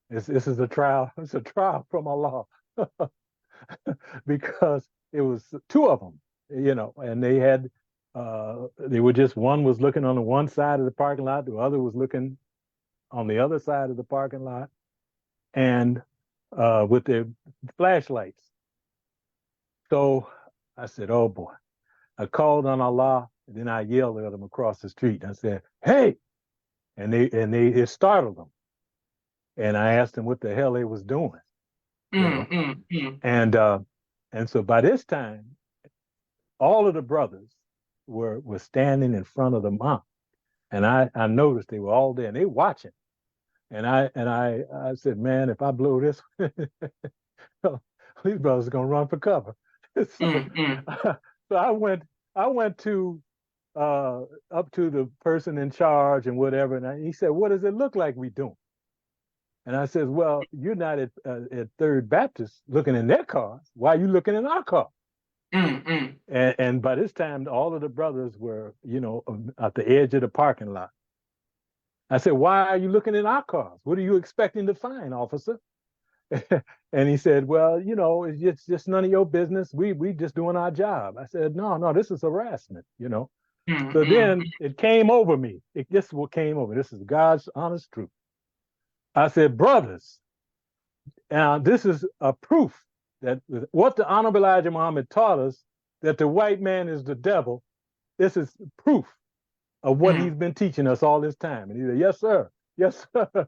This is a trial. It's a trial from Allah," because it was two of them, and they were just, one was looking on the one side of the parking lot, the other was looking on the other side of the parking lot, and with their flashlights. So I said, "Oh boy." I called on Allah, and then I yelled at them across the street. I said, "Hey!" And it startled them. And I asked them what the hell they was doing. And so by this time, all of the brothers were standing in front of the mosque. And I noticed they were all there, and they watching. And I said, "Man, if I blow this, these brothers are gonna run for cover." So I went to up to the person in charge and whatever, and he said, "What does it look like we doing?" And I said, "Well, you're not at Third Baptist looking in their cars. Why are you looking in our car?" And by this time, all of the brothers were, at the edge of the parking lot. I said, "Why are you looking in our cars? What are you expecting to find, officer?" And he said, "Well, it's just none of your business. We just doing our job." I said, No, this is harassment, So then it came over me. This is what came over. This is God's honest truth. I said, "Brothers, this is a proof that what the Honorable Elijah Muhammad taught us, that the white man is the devil. This is proof of what he's been teaching us all this time." And he said, "Yes, sir. Yes, sir."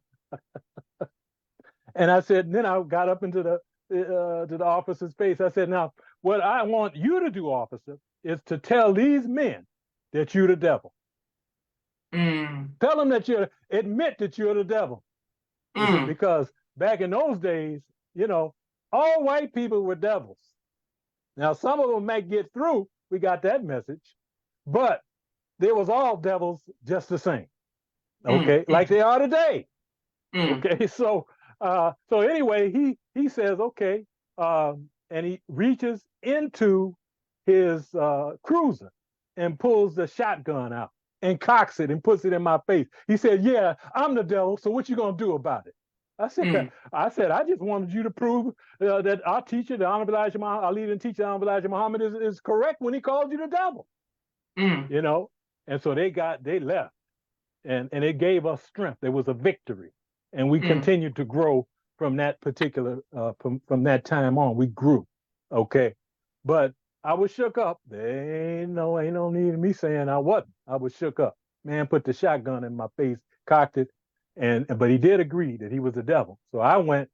And I said, and then I got up into the officer's face. I said, "Now, what I want you to do, officer, is to tell these men that you're the devil. Tell them that admit that you're the devil." Because back in those days, all white people were devils. Now, some of them might get through. We got that message. but they was all devils just the same. Okay, like they are today. Okay, so anyway, he says okay, and he reaches into his cruiser and pulls the shotgun out and cocks it and puts it in my face. He said, "Yeah, I'm the devil. So what you gonna do about it?" I just wanted you to prove that our teacher, the Honorable Elijah Muhammad, our leading teacher, the Honorable Elijah Muhammad, is correct when he called you the devil. You know, and so they left, and it gave us strength. There was a victory, and we continued to grow from that particular from that time on. We grew, okay, but I was shook up. There ain't no need of me saying I wasn't. I was shook up. Man put the shotgun in my face, cocked it, but he did agree that he was the devil. So I went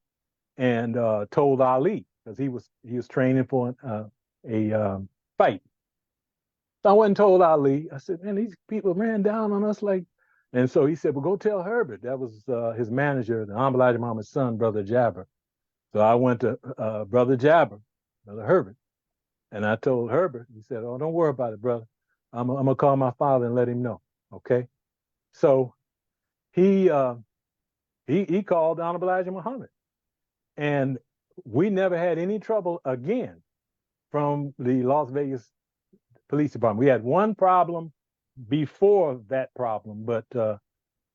and told Ali because he was training for a fight. So I went and told Ali. I said, "Man, these people ran down on us like." And so he said, "Well, go tell Herbert." That was his manager, the Hon Elijah Muhammad's son, Brother Jabber. So I went to Brother Jabber, Brother Herbert, and I told Herbert. He said, "Oh, don't worry about it, brother. I'm gonna call my father and let him know." Okay. So he called Hon Elijah Muhammad, and we never had any trouble again from the Las Vegas Police Department. We had one problem before that problem, but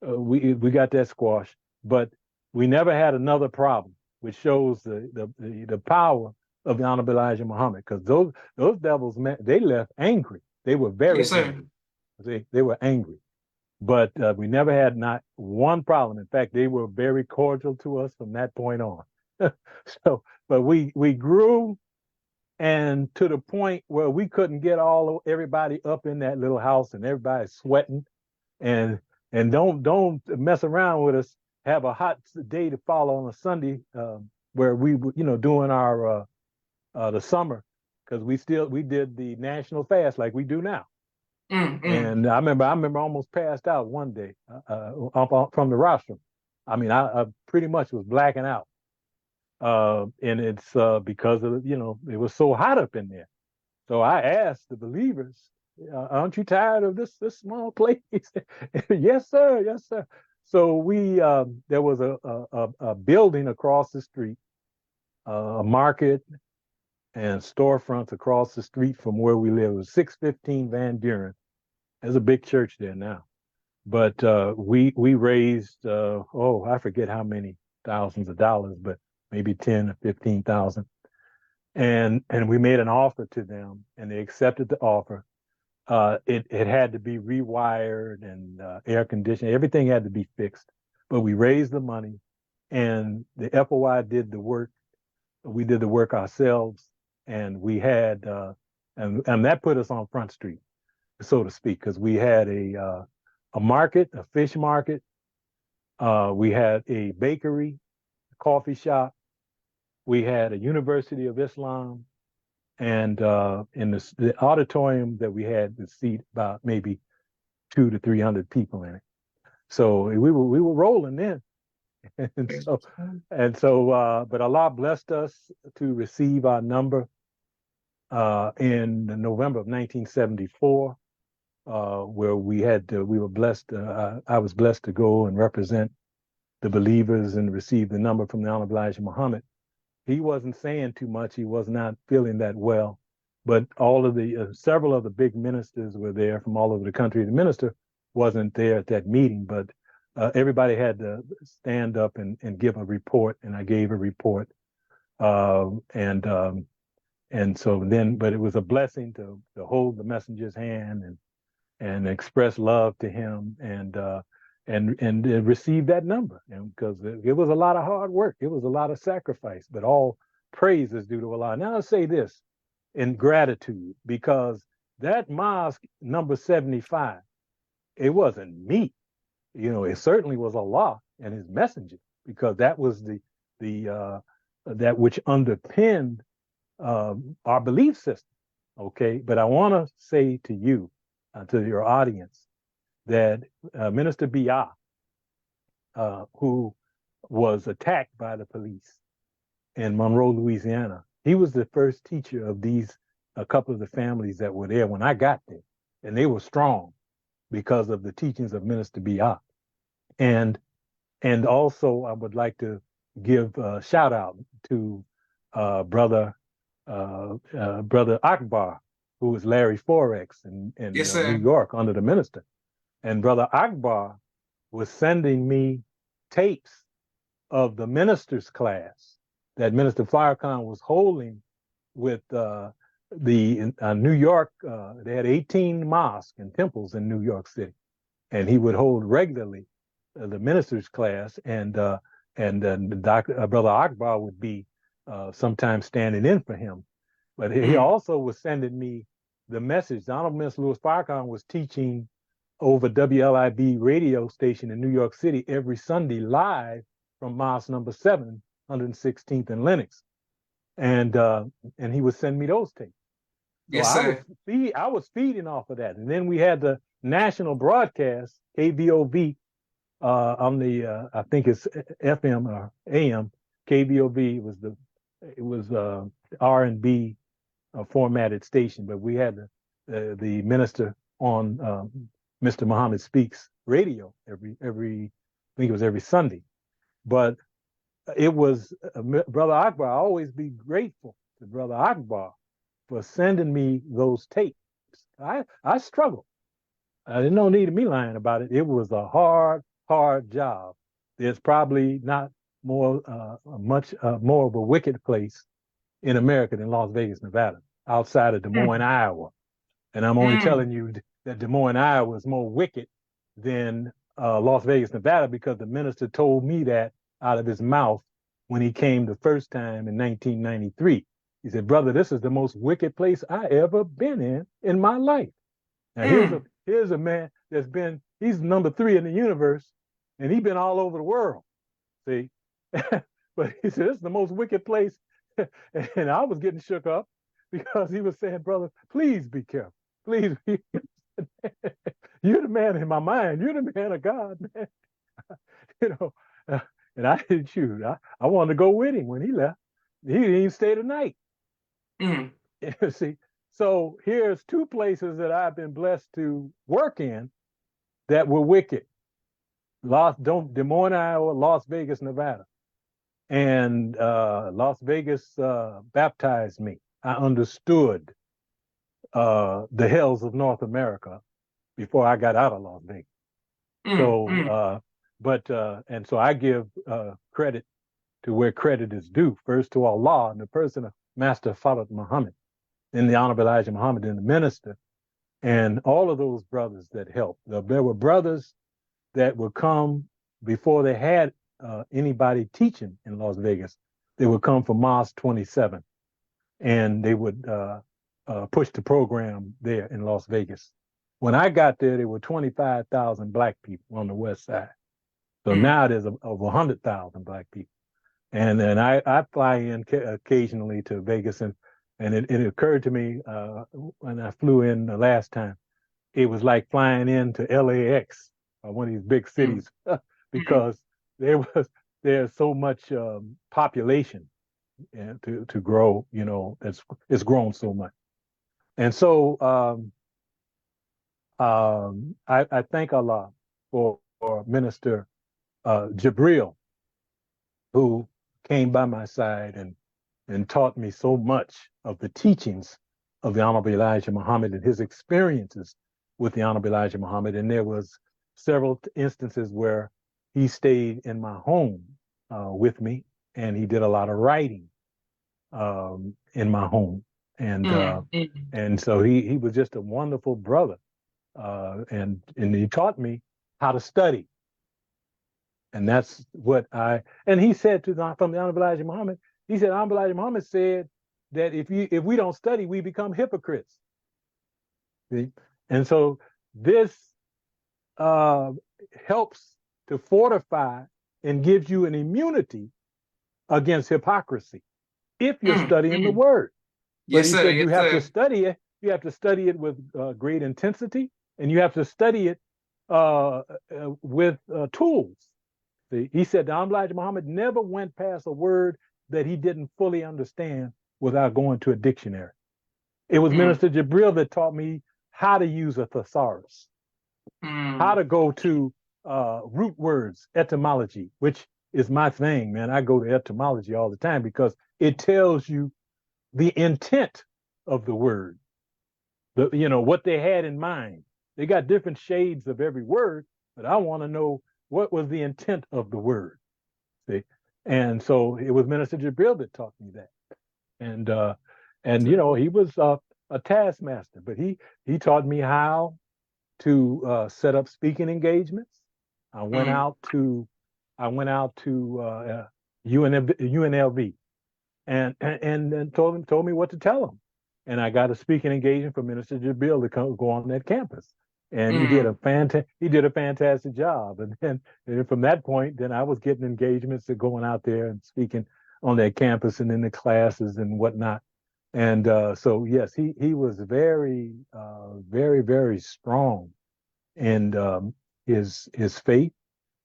we got that squashed. But we never had another problem, which shows the power of the Honorable Elijah Muhammad. Because those devils, they left angry. They were very angry. They were angry, but we never had not one problem. In fact, they were very cordial to us from that point on. So, but we grew, and to the point where we couldn't get everybody up in that little house, and everybody sweating, and don't mess around with us. Have a hot day to follow on a Sunday where we were, doing our the summer, because we did the national fast like we do now. And I remember almost passed out one day from the rostrum. I mean, I pretty much was blacking out. And it's because of, it was so hot up in there. So I asked the believers, aren't you tired of this small place? Yes, sir. Yes, sir. So there was a building across the street, a market and storefronts across the street from where we live. It was 615 Van Buren. There's a big church there now. But we raised, I forget how many thousands of dollars, but maybe 10 or 15,000. And we made an offer to them, and they accepted the offer. It had to be rewired and air conditioned. Everything had to be fixed. But we raised the money, and the FOI did the work. We did the work ourselves, and we had, and that put us on Front Street, so to speak, because we had a market, a fish market. We had a bakery, a coffee shop. We had a University of Islam, and in the auditorium that we had would seat about maybe 200 to 300 people in it. So we were rolling then, but Allah blessed us to receive our number in November of 1974, where we were blessed. I was blessed to go and represent the believers and receive the number from the Honorable Elijah Muhammad. He wasn't saying too much. He was not feeling that well, but all of several of the big ministers were there from all over the country. The minister wasn't there at that meeting, but everybody had to stand up and give a report, and I gave a report. And so then, but it was a blessing to hold the messenger's hand and express love to him and receive that number, and because it was a lot of hard work, it was a lot of sacrifice, but all praise is due to Allah. Now I'll say this in gratitude, because that mosque number 75, it wasn't me, it certainly was Allah and His messenger, because that was that which underpinned our belief system. Okay, but I want to say to you, to your audience, that Minister Biya, who was attacked by the police in Monroe, Louisiana, he was the first teacher of a couple of the families that were there when I got there. and they were strong because of the teachings of Minister Biat. And also I would like to give a shout out to brother brother Akbar, who was Larry Forex in Yes, New sir. York under the minister. And brother Akbar was sending me tapes of the minister's class that Minister Farrakhan was holding with the New York. They had 18 mosques and temples in New York City, and he would hold regularly the minister's class, and brother Akbar would be sometimes standing in for him. But he also was sending me the message. The Honorable Minister Louis Farrakhan was teaching over WLIB radio station in New York City every Sunday live from Mosque number 7, 116th and Lenox, and he would send me those tapes. So Yes, sir. I was feeding off of that, and then we had the national broadcast KVOV on the I think it's FM or AM. KVOV was R&B formatted station, but we had the minister on Mr. Muhammad Speaks radio every I think it was every Sunday. But it was Brother Akbar. I always be grateful to Brother Akbar for sending me those tapes. I struggled. There's no need of me lying about it. It was a hard job. There's probably not much more of a wicked place in America than Las Vegas, Nevada, outside of Des Moines, Iowa. And I'm only telling you that Des Moines, Iowa is more wicked than Las Vegas, Nevada, because the minister told me that out of his mouth when he came the first time in 1993. He said, "Brother, this is the most wicked place I ever been in my life." Now here's a man he's number 3 in the universe, and he's been all over the world. See, but he said, "This is the most wicked place," and I was getting shook up because he was saying, "Brother, please be careful. Please be You're the man in my mind. You're the man of God, man." you know, and I didn't shoot. I wanted to go with him when he left. He didn't even stay the night. See, so here's 2 places that I've been blessed to work in that were wicked. Des Moines, Iowa, Las Vegas, Nevada. And Las Vegas baptized me. I understood the hells of North America before I got out of Las Vegas. And so I give credit to where credit is due. First to Allah in the person of Master Fard Muhammad, and the Honorable Elijah Muhammad and the minister, and all of those brothers that helped. There were brothers that would come before they had anybody teaching in Las Vegas. They would come from Mosque 27, and they would push the program there in Las Vegas. When I got there were 25,000 black people on the west side. So now there's over 100,000 black people. And then I fly in occasionally to Vegas, and it occurred to me when I flew in the last time, it was like flying into LAX, one of these big cities, because there's so much population to grow. It's grown so much, and so I thank Allah for Minister Jibril, who came by my side and taught me so much of the teachings of the Honorable Elijah Muhammad and his experiences with the Honorable Elijah Muhammad. And there was several instances where he stayed in my home with me, and he did a lot of writing in my home. And so he was just a wonderful brother. And he taught me how to study. And that's what and he said from the Honorable Elijah Muhammad, he said, Honorable Elijah Muhammad said that if we don't study, we become hypocrites. See? And so this helps to fortify and gives you an immunity against hypocrisy if you're studying the word. But he said you have to study it. You have to study it with great intensity, and you have to study it with tools. See? He said the Honorable Elijah Muhammad never went past a word that he didn't fully understand without going to a dictionary. It was Minister Jibril that taught me how to use a thesaurus, how to go to root words, etymology, which is my thing, man. I go to etymology all the time because it tells you the intent of the word, what they had in mind. They got different shades of every word, but I want to know what was the intent of the word. See, and so it was Minister Jabril that taught me that, and he was a taskmaster, but he taught me how to set up speaking engagements. I went out to UNLV and told me what to tell them. And I got a speaking engagement from Minister Jabril to go on that campus. And he did a fantastic job. And from that point, then I was getting engagements to going out there and speaking on that campus and in the classes and whatnot. And so yes, he was very, very, very strong in his faith,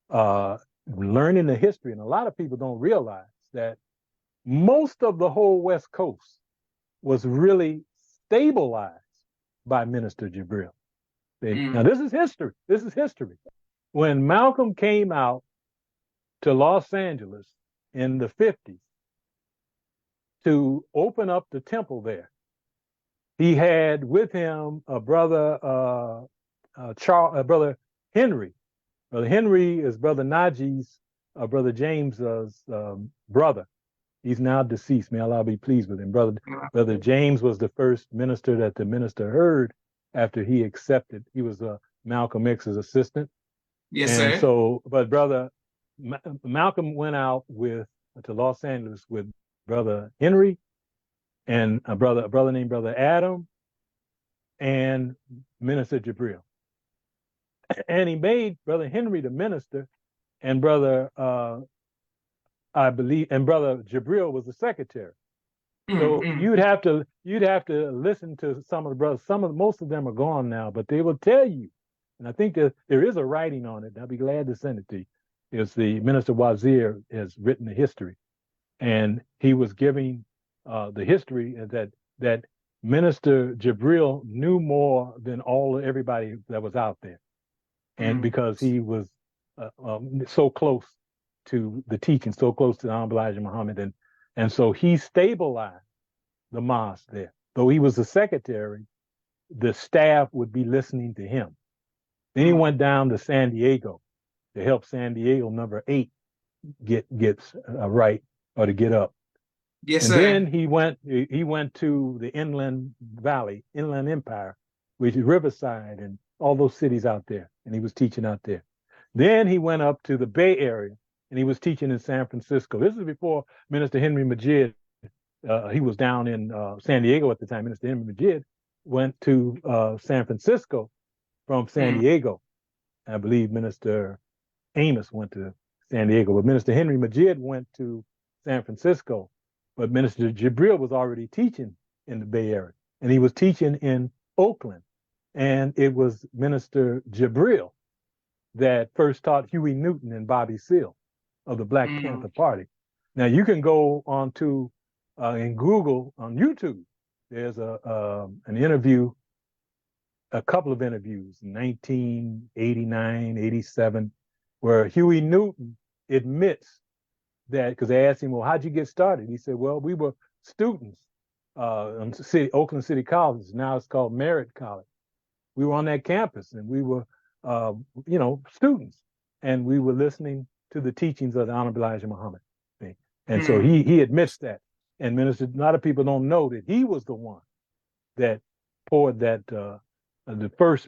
learning the history. And a lot of people don't realize that most of the whole West Coast was really stabilized by Minister Jabril. Now, this is history. This is history. When Malcolm came out to Los Angeles in the 50s to open up the temple there, he had with him a brother, brother Henry. Brother Henry is Brother Najee's, Brother James's brother. He's now deceased. May Allah be pleased with him. Brother James was the first minister that the minister heard after he accepted. He was Malcolm X's assistant. Yes, and sir. So, but Brother Malcolm went out to Los Angeles with Brother Henry and a brother named Brother Adam and Minister Jabril. And he made Brother Henry the minister, and Brother Jabril was the secretary. So you'd have to listen to some of the brothers. Most of them are gone now, but they will tell you. And I think that there is a writing on it. I'll be glad to send it to you. It's the Minister Wazir has written the history, and he was giving the history that Minister Jabril knew more than everybody that was out there, and because he was so close to the teaching, so close to Hon Elijah Muhammad, and so he stabilized the mosque there. Though he was the secretary, the staff would be listening to him. Then he went down to San Diego to help San Diego number 8 get right, or to get up. Yes, and sir. Then he went to the Inland Valley, Inland Empire, which is Riverside and all those cities out there, and he was teaching out there. Then he went up to the Bay Area, and he was teaching in San Francisco. This is before Minister Henry Majid. He was down in San Diego at the time. Minister Henry Majid went to San Francisco from San Diego. I believe Minister Amos went to San Diego, but Minister Henry Majid went to San Francisco. But Minister Jabril was already teaching in the Bay Area, and he was teaching in Oakland. And it was Minister Jabril that first taught Huey Newton and Bobby Seale of the Black Panther Party. Now you can go on to and Google on YouTube. There's an interview, a couple of interviews in 1989, 87, where Huey Newton admits that, because they asked him, well, how'd you get started? He said, well, we were students on Oakland City College. Now it's called Merritt College. We were on that campus, and we were, students, and we were listening to the teachings of the Hon Elijah Muhammad. And so he admits that. And a lot of people don't know that he was the one that poured that,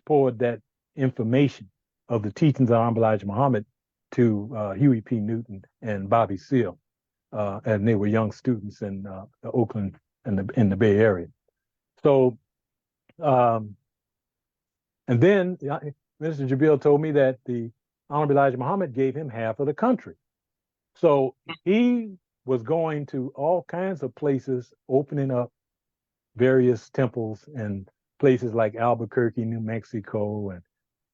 poured that information of the teachings of Hon Elijah Muhammad to Huey P. Newton and Bobby Seale, and they were young students in Oakland and in the Bay Area. So, and then Minister Jabril told me that the Hon Elijah Muhammad gave him half of the country. So he was going to all kinds of places, opening up various temples and places like Albuquerque, New Mexico,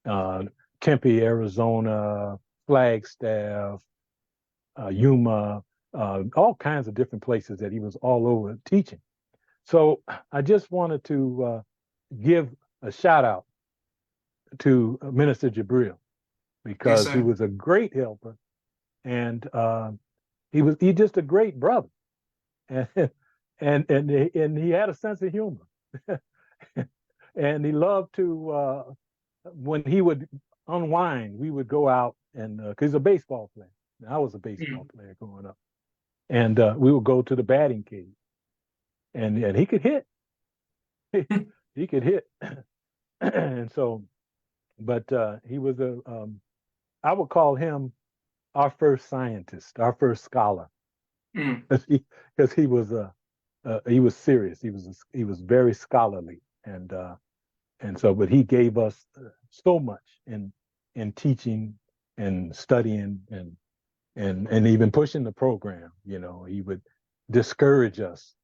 and Tempe, Arizona, Flagstaff, Yuma, all kinds of different places that he was all over teaching. So I just wanted to give a shout out to Minister Jabril, Yes, because he sir. was a great helper, and he just a great brother, and and he had a sense of humor, and he loved to when he would unwind, we would go out and because he's a baseball player. I was a baseball player growing up, and we would go to the batting cage, and he could hit. He could hit, and so, but he was I would call him our first scientist, our first scholar, Mm. because he was serious. He was very scholarly, and so, but he gave us so much in teaching and studying and even pushing the program. You know, he would discourage us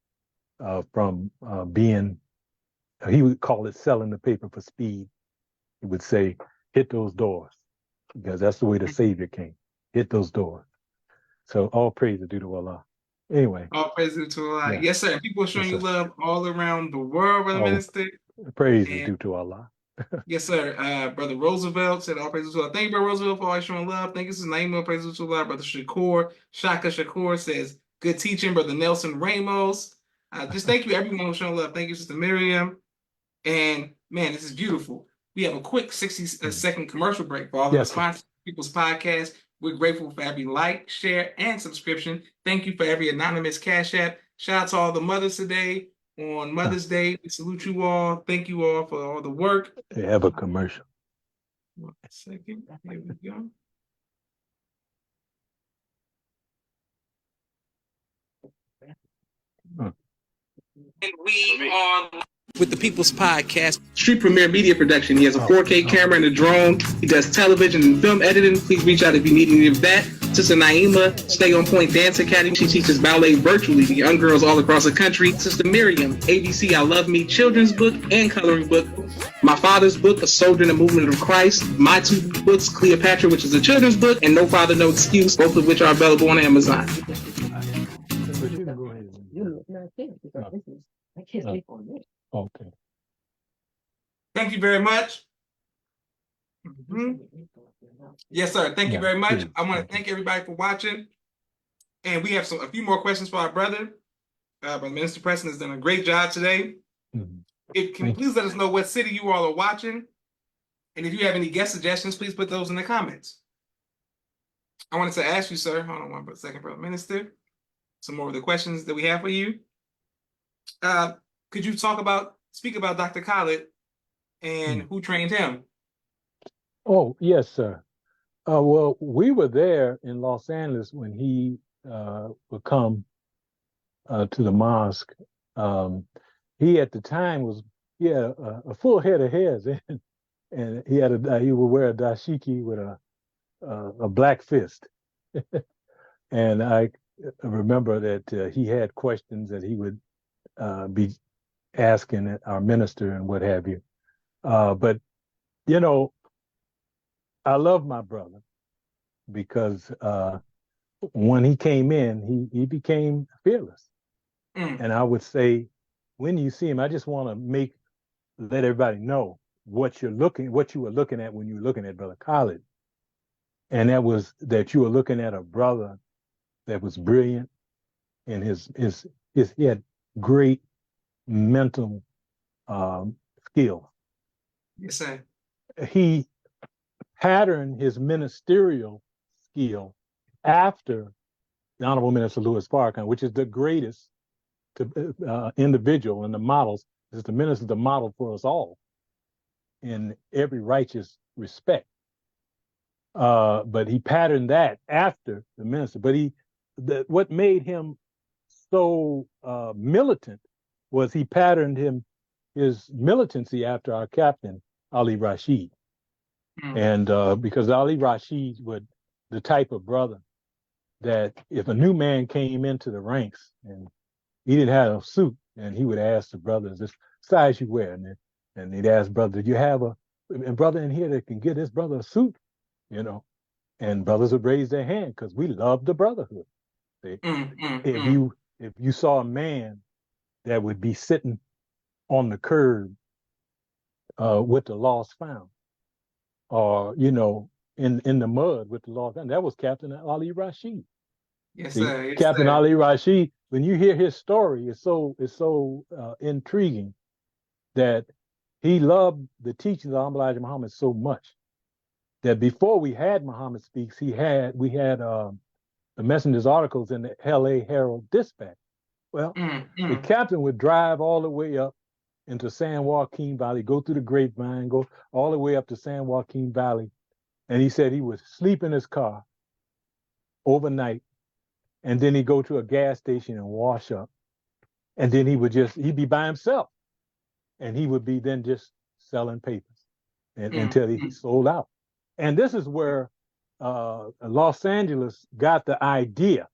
from being. He would call it selling the paper for speed. He would say, "Hit those doors," because that's the way the Savior came. Hit those doors. So all praise is due to Allah. Anyway, All praise to Allah. yeah, Yes, sir. People are yes, showing you sir. love all around the world, Brother All Minister. praise is And due to Allah. yes, sir. Brother Roosevelt said all praises to Allah. Thank you, Brother Roosevelt, for always showing love. Thank you, Sister Naima. All praises to Allah. Brother Shaka Shakur says, good teaching. Brother Nelson Ramos. Just thank you, everyone who's showing love. Thank you, Sister Miriam. And man, this is beautiful. We have a quick 60-second commercial break for all of the Yes, sir. sponsors, People's Podcast. We're grateful for every like, share, and subscription. Thank you for every anonymous Cash App. Shout out to all the mothers today on Mother's Day. We salute you all. Thank you all for all the work. They have a commercial. 1 second. Here we go. And we are with the People's Podcast, Street Premier Media Production. He has a 4K camera and a drone. He does television and film editing. Please reach out if you need any of that. Sister Naima, Stay On Point Dance Academy. She teaches ballet virtually to young girls all across the country. Sister Miriam, ABC I Love Me children's book and coloring book. My father's book, A Soldier in the Movement of Christ. My two books, Cleopatra, which is a children's book, and No Father, No Excuse, both of which are available on Amazon. But you can go ahead. I can't speak on it. Okay. Thank you very much. Yes, sir. Thank you very much. I want to thank everybody for watching. And we have a few more questions for our brother. But Minister Preston has done a great job today. If can please let us know what city you all are watching. And if you have any guest suggestions, please put those in the comments. I wanted to ask you, sir, hold on 1 second, Brother Minister, some more of the questions that we have for you. Could you speak about Dr. Khalid and who trained him? Oh, yes, sir. Well, we were there in Los Angeles when he would come to the mosque. He at the time he had a full head of hairs, and he would wear a dashiki with a black fist. And I remember that he had questions that he would be asking our minister and what have you. But you know, I love my brother because when he came in, he became fearless. And I would say, when you see him, I just want to let everybody know what you were looking at when you were looking at Brother Khalid. And that was that you were looking at a brother that was brilliant, and he had great mental skill. Yes, sir. He patterned his ministerial skill after the Honorable Minister Louis Farrakhan, which is the greatest individual and the models. Is the minister the model for us all in every righteous respect. But he patterned that after the minister. But what made him so militant was he patterned his militancy after our captain, Ali Rashid. And because Ali Rashid was the type of brother that if a new man came into the ranks and he didn't have a suit, and he would ask the brothers, this size you wear, and he'd ask brother, do you have a brother in here that can get this brother a suit? You know, and brothers would raise their hand because we love the brotherhood. If you saw a man that would be sitting on the curb with the lost found, or in the mud with the lost found. That was Captain Ali Rashid. Yes, See, sir. Yes, Captain sir. Ali Rashid. When you hear his story, it's so intriguing that he loved the teachings of Hon Elijah Muhammad so much that before we had Muhammad Speaks, we had the messenger's articles in the L.A. Herald Dispatch. Well, the Mm. captain would drive all the way up into San Joaquin Valley, go through the Grapevine, go all the way up to San Joaquin Valley, and he said he would sleep in his car overnight, and then he'd go to a gas station and wash up, and then he'd be by himself, and he would be then just selling papers until he Mm. sold out. And this is where Los Angeles got the idea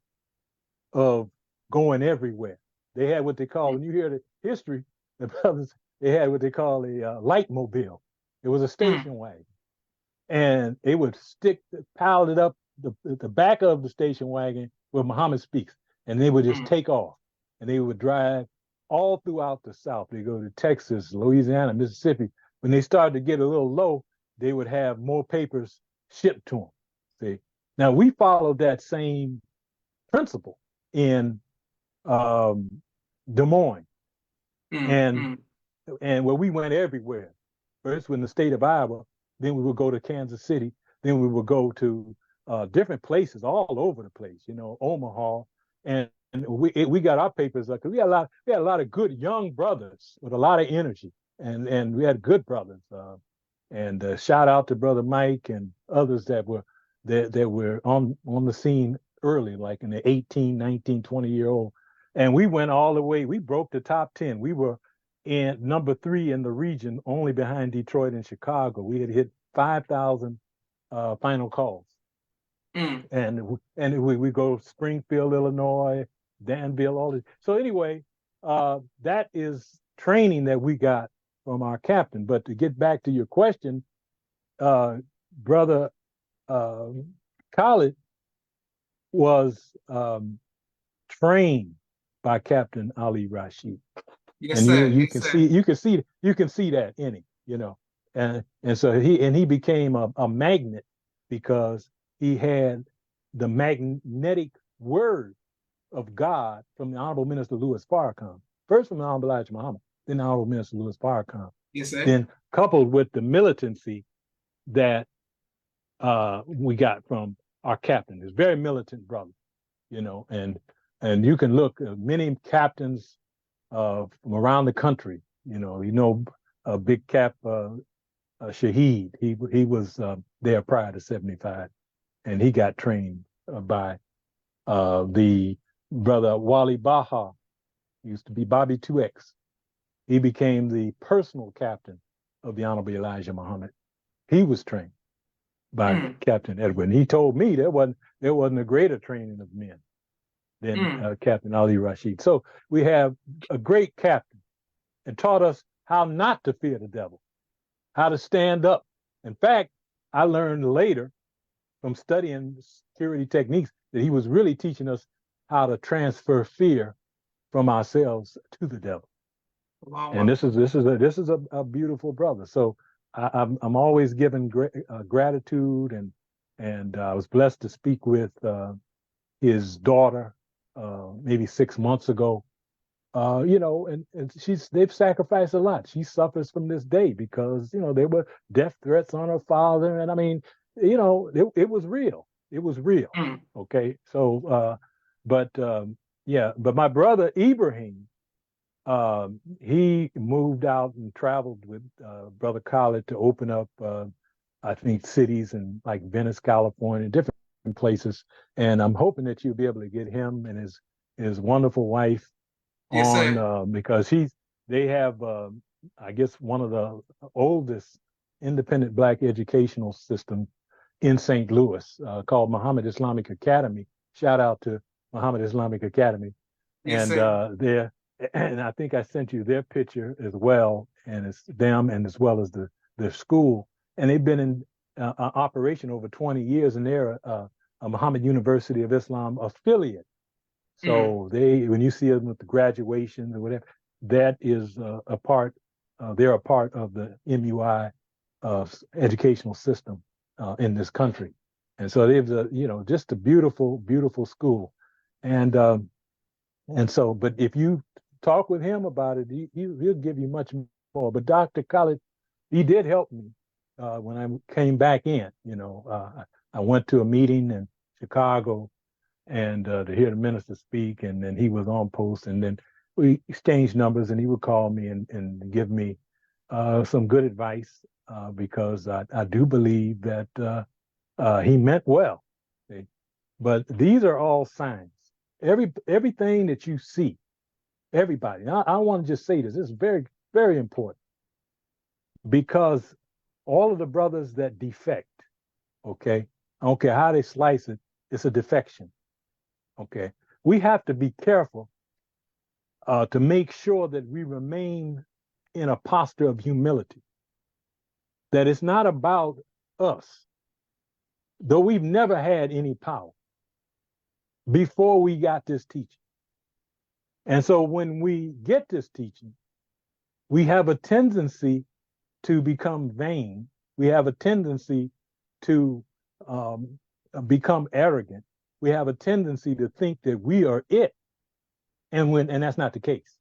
of going everywhere. They had what they call, when you hear the history, the brothers, they had what they call a light mobile. It was a station wagon. And they would piled it up the back of the station wagon where Muhammad Speaks, and they would just take off. And they would drive all throughout the South. They go to Texas, Louisiana, Mississippi. When they started to get a little low, they would have more papers shipped to them. See, now we followed that same principle in Des Moines, and where we went everywhere. First, in the state of Iowa, then we would go to Kansas City, then we would go to different places all over the place. Omaha, and we got our papers because we had a lot of good young brothers with a lot of energy, and we had good brothers. And shout out to Brother Mike and others that were on the scene early, like in the 18, 19, 20-year-old. And we went all the way. We broke the top 10. We were in number 3 in the region, only behind Detroit and Chicago. We had hit 5,000 final calls. And we go Springfield, Illinois, Danville, all this. So anyway, that is training that we got from our captain. But to get back to your question, Brother Khalid was trained by Captain Ali Rashid. Yes, And sir. you can see that in him, and so he became a magnet because he had the magnetic word of God from the Honorable Minister Louis Farrakhan, first from the Honorable Elijah Muhammad, then the Honorable Minister Louis Farrakhan. Yes, sir. Then coupled with the militancy that we got from our captain, this very militant brother, and you can look many captains from around the country, Big Cap Shaheed. He was there prior to 75, and he got trained by the brother Wali Baha, used to be Bobby 2X. He became the personal captain of the Honorable Elijah Muhammad. He was trained by Captain Edward. And he told me there wasn't a greater training of men than Captain Ali Rashid. So we have a great captain and taught us how not to fear the devil, how to stand up. In fact, I learned later from studying security techniques that he was really teaching us how to transfer fear from ourselves to the devil. Wow. And this is a beautiful brother. So I'm always giving gratitude, and I was blessed to speak with his daughter maybe 6 months ago. And they've sacrificed a lot. She suffers from this day because there were death threats on her father, and I mean, it was real. It was real. Okay, so but my brother Ibrahim, he moved out and traveled with Brother Khalid to open up, I think, cities in like Venice, California, different places. And I'm hoping that you'll be able to get him and his wonderful wife Yes, on because they have, I guess, one of the oldest independent Black educational systems in St. Louis called Muhammad Islamic Academy. Shout out to Muhammad Islamic Academy. Yes, And and I think I sent you their picture as well, and it's them and as well as the school. And they've been in operation over 20 years, and they're a Muhammad University of Islam affiliate. So when you see them with the graduations or whatever, that is a part they're a part of the MUI educational system in this country. And so it was just a beautiful, beautiful school. And so, but if you talk with him about it, he'll give you much more. But Dr. Khalid, he did help me when I came back in. I went to a meeting in Chicago and to hear the minister speak, and then he was on post, and then we exchanged numbers, and he would call me and give me some good advice because I do believe that he meant well. Okay? But these are all signs. Everything that you see, everybody. I want to just say this. This is very, very important because all of the brothers that defect, okay, I don't care how they slice it, it's a defection. Okay, we have to be careful to make sure that we remain in a posture of humility. That it's not about us, though we've never had any power before we got this teaching. And so when we get this teaching, we have a tendency to become vain. We have a tendency to become arrogant. We have a tendency to think that we are it. And that's not the case.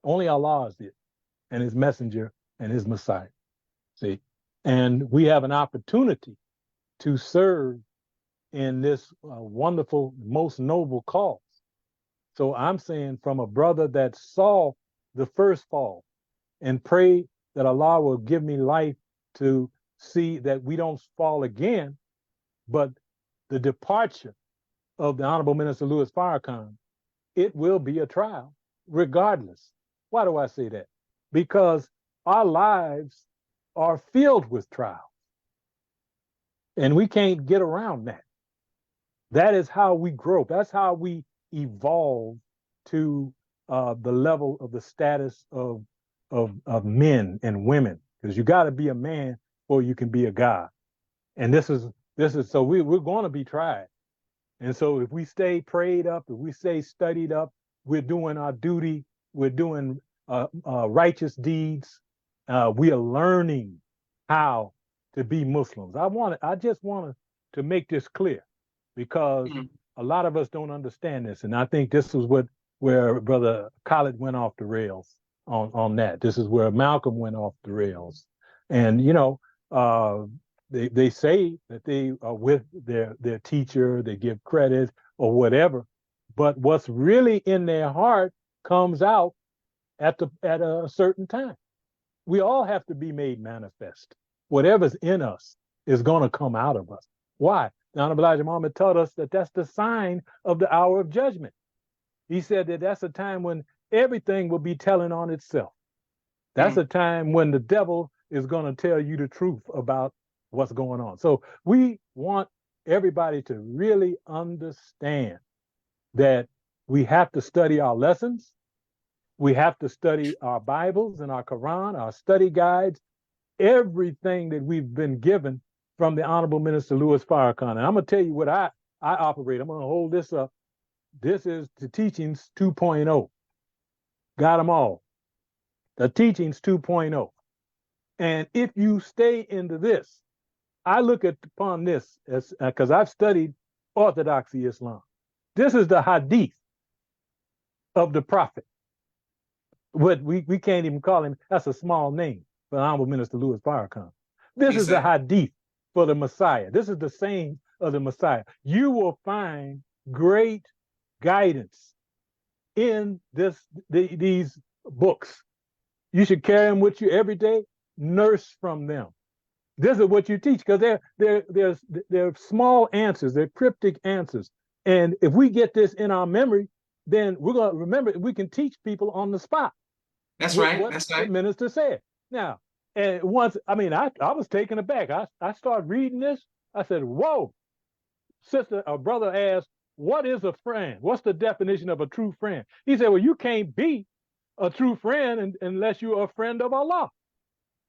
Only Allah is it, and his messenger and his Messiah. See? And we have an opportunity to serve in this wonderful, most noble cause. So I'm saying from a brother that saw the first fall and pray that Allah will give me life to see that we don't fall again, but the departure of the Honorable Minister Louis Farrakhan, it will be a trial regardless. Why do I say that? Because our lives are filled with trials. And we can't get around that. That is how we grow. That's how we evolve to the level of the status of men and women. Because you got to be a man before you can be a God. And this is so we're going to be tried. And so if we stay prayed up, if we stay studied up, we're doing our duty. We're doing righteous deeds. We are learning how to be Muslims. I just want to make this clear because a lot of us don't understand this. And I think this is where Brother Khalid went off the rails on that. This is where Malcolm went off the rails. And, they say that they are with their teacher, they give credit or whatever, but what's really in their heart comes out at a certain time. We all have to be made manifest. Whatever's in us is going to come out of us. Why? Hon Elijah Muhammad taught us that that's the sign of the hour of judgment. He said that that's a time when everything will be telling on itself. That's a time when the devil is going to tell you the truth about what's going on. So we want everybody to really understand that we have to study our lessons. We have to study our Bibles and our Quran, our study guides, everything that we've been given from the Honorable Minister Louis Farrakhan. And I'm going to tell you what I operate. I'm going to hold this up. This is the Teachings 2.0. Got them all. The Teachings 2.0. And if you stay into this, I look upon this as because I've studied Orthodoxy Islam. This is the Hadith of the Prophet. What we can't even call him. That's a small name for the Honorable Minister Louis Farrakhan. This is the Hadith for the Messiah. This is the saying of the Messiah. You will find great guidance in these books. You should carry them with you every day. Nurse from them. This is what you teach because they're small answers. They're cryptic answers. And if we get this in our memory, then we're going to remember we can teach people on the spot. That's right. What the minister said. Now, and once, I was taken aback. I started reading this. I said, whoa. Sister or brother asked, what is a friend? What's the definition of a true friend? He said, well, you can't be a true friend unless you're a friend of Allah.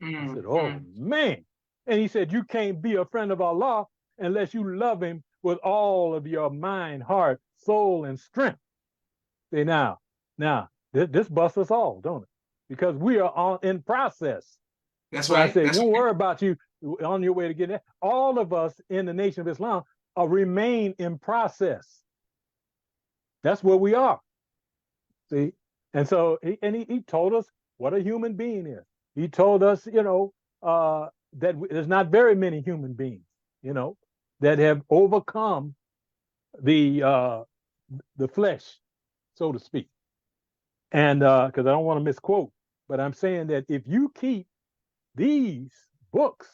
I said, oh, man. And he said, you can't be a friend of Allah unless you love him with all of your mind, heart, soul, and strength. See, now, this busts us all, don't it? because we are in process. That's So I right. say, That's don't right. worry about you on your way to get that. All of us in the Nation of Islam remain in process. That's where we are. See, and so he told us what a human being is. He told us, that there's not very many human beings, that have overcome the flesh, so to speak. And because I don't want to misquote, but I'm saying that if you keep these books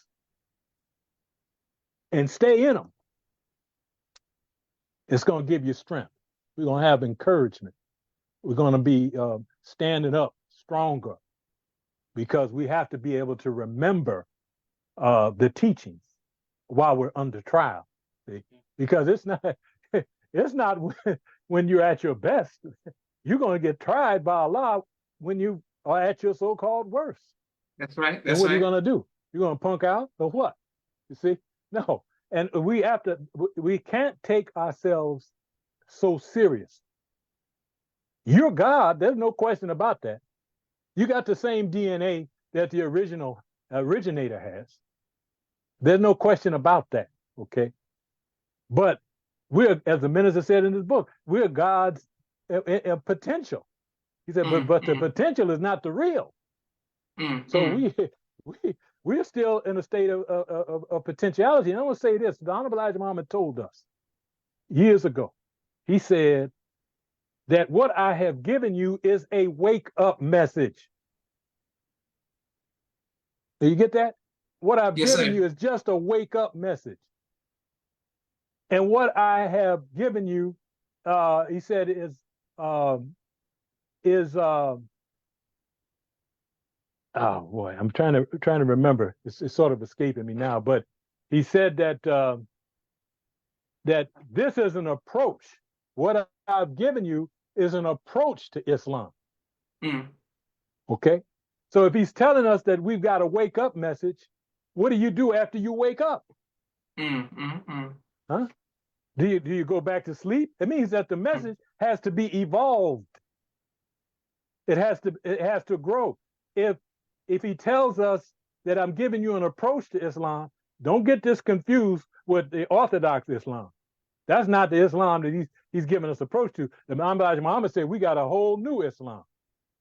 and stay in them, it's going to give you strength. We're going to have encouragement. We're going to be standing up stronger because we have to be able to remember the teachings while we're under trial. See? Because it's not when you're at your best. You're going to get tried by Allah when you are at your so-called worst. That's right. And That's what are you right. going to do? You're going to punk out or what? You see? No. And we can't take ourselves so serious. You're God. There's no question about that. You got the same DNA that the original originator has. There's no question about that. Okay. But we're, as the minister said in his book, we're God's potential. He said, but the potential is not the real. So we're still in a state of potentiality. And I want to say this: the Hon Elijah Muhammad told us years ago. He said that what I have given you is a wake-up message. Do you get that? What I've Yes, given sir. you is just a wake-up message. And what I have given you, he said, is oh boy, I'm trying to remember. It's sort of escaping me now. But he said that this is an approach. What I've given you is an approach to Islam. Okay? So if he's telling us that we've got a wake up message, what do you do after you wake up? Huh? Do you go back to sleep? It means that the message has to be evolved. It has to grow. If he tells us that I'm giving you an approach to Islam, don't get this confused with the Orthodox Islam. That's not the Islam that he's giving us approach to. The Elijah Muhammad said we got a whole new Islam.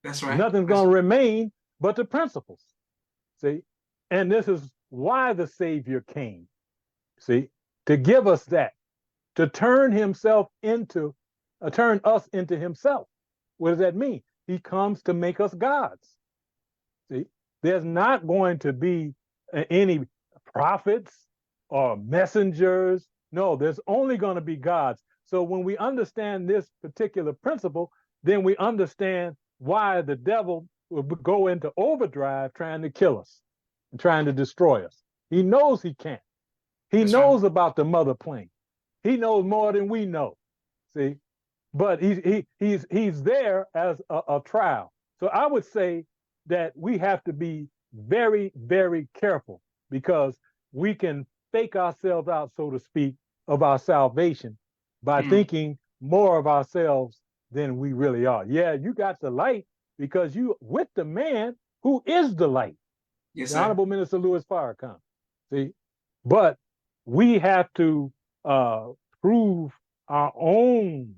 That's right. Nothing's going to remain but the principles. See? And this is why the Savior came. See? To give us that. To turn us into himself. What does that mean? He comes to make us gods. See? There's not going to be any prophets or messengers. No, there's only going to be gods. So when we understand this particular principle, then we understand why the devil will go into overdrive trying to kill us and trying to destroy us. He knows he can't. He That's knows right. about the mother plane. He knows more than we know. See, but he's there as a trial. So I would say that we have to be very, very careful because we can fake ourselves out, so to speak, of our salvation by thinking more of ourselves than we really are. Yeah, you got the light because you with the man who is the light. Yes, the sir. Honorable Minister Louis Farrakhan. See, but we have to prove our own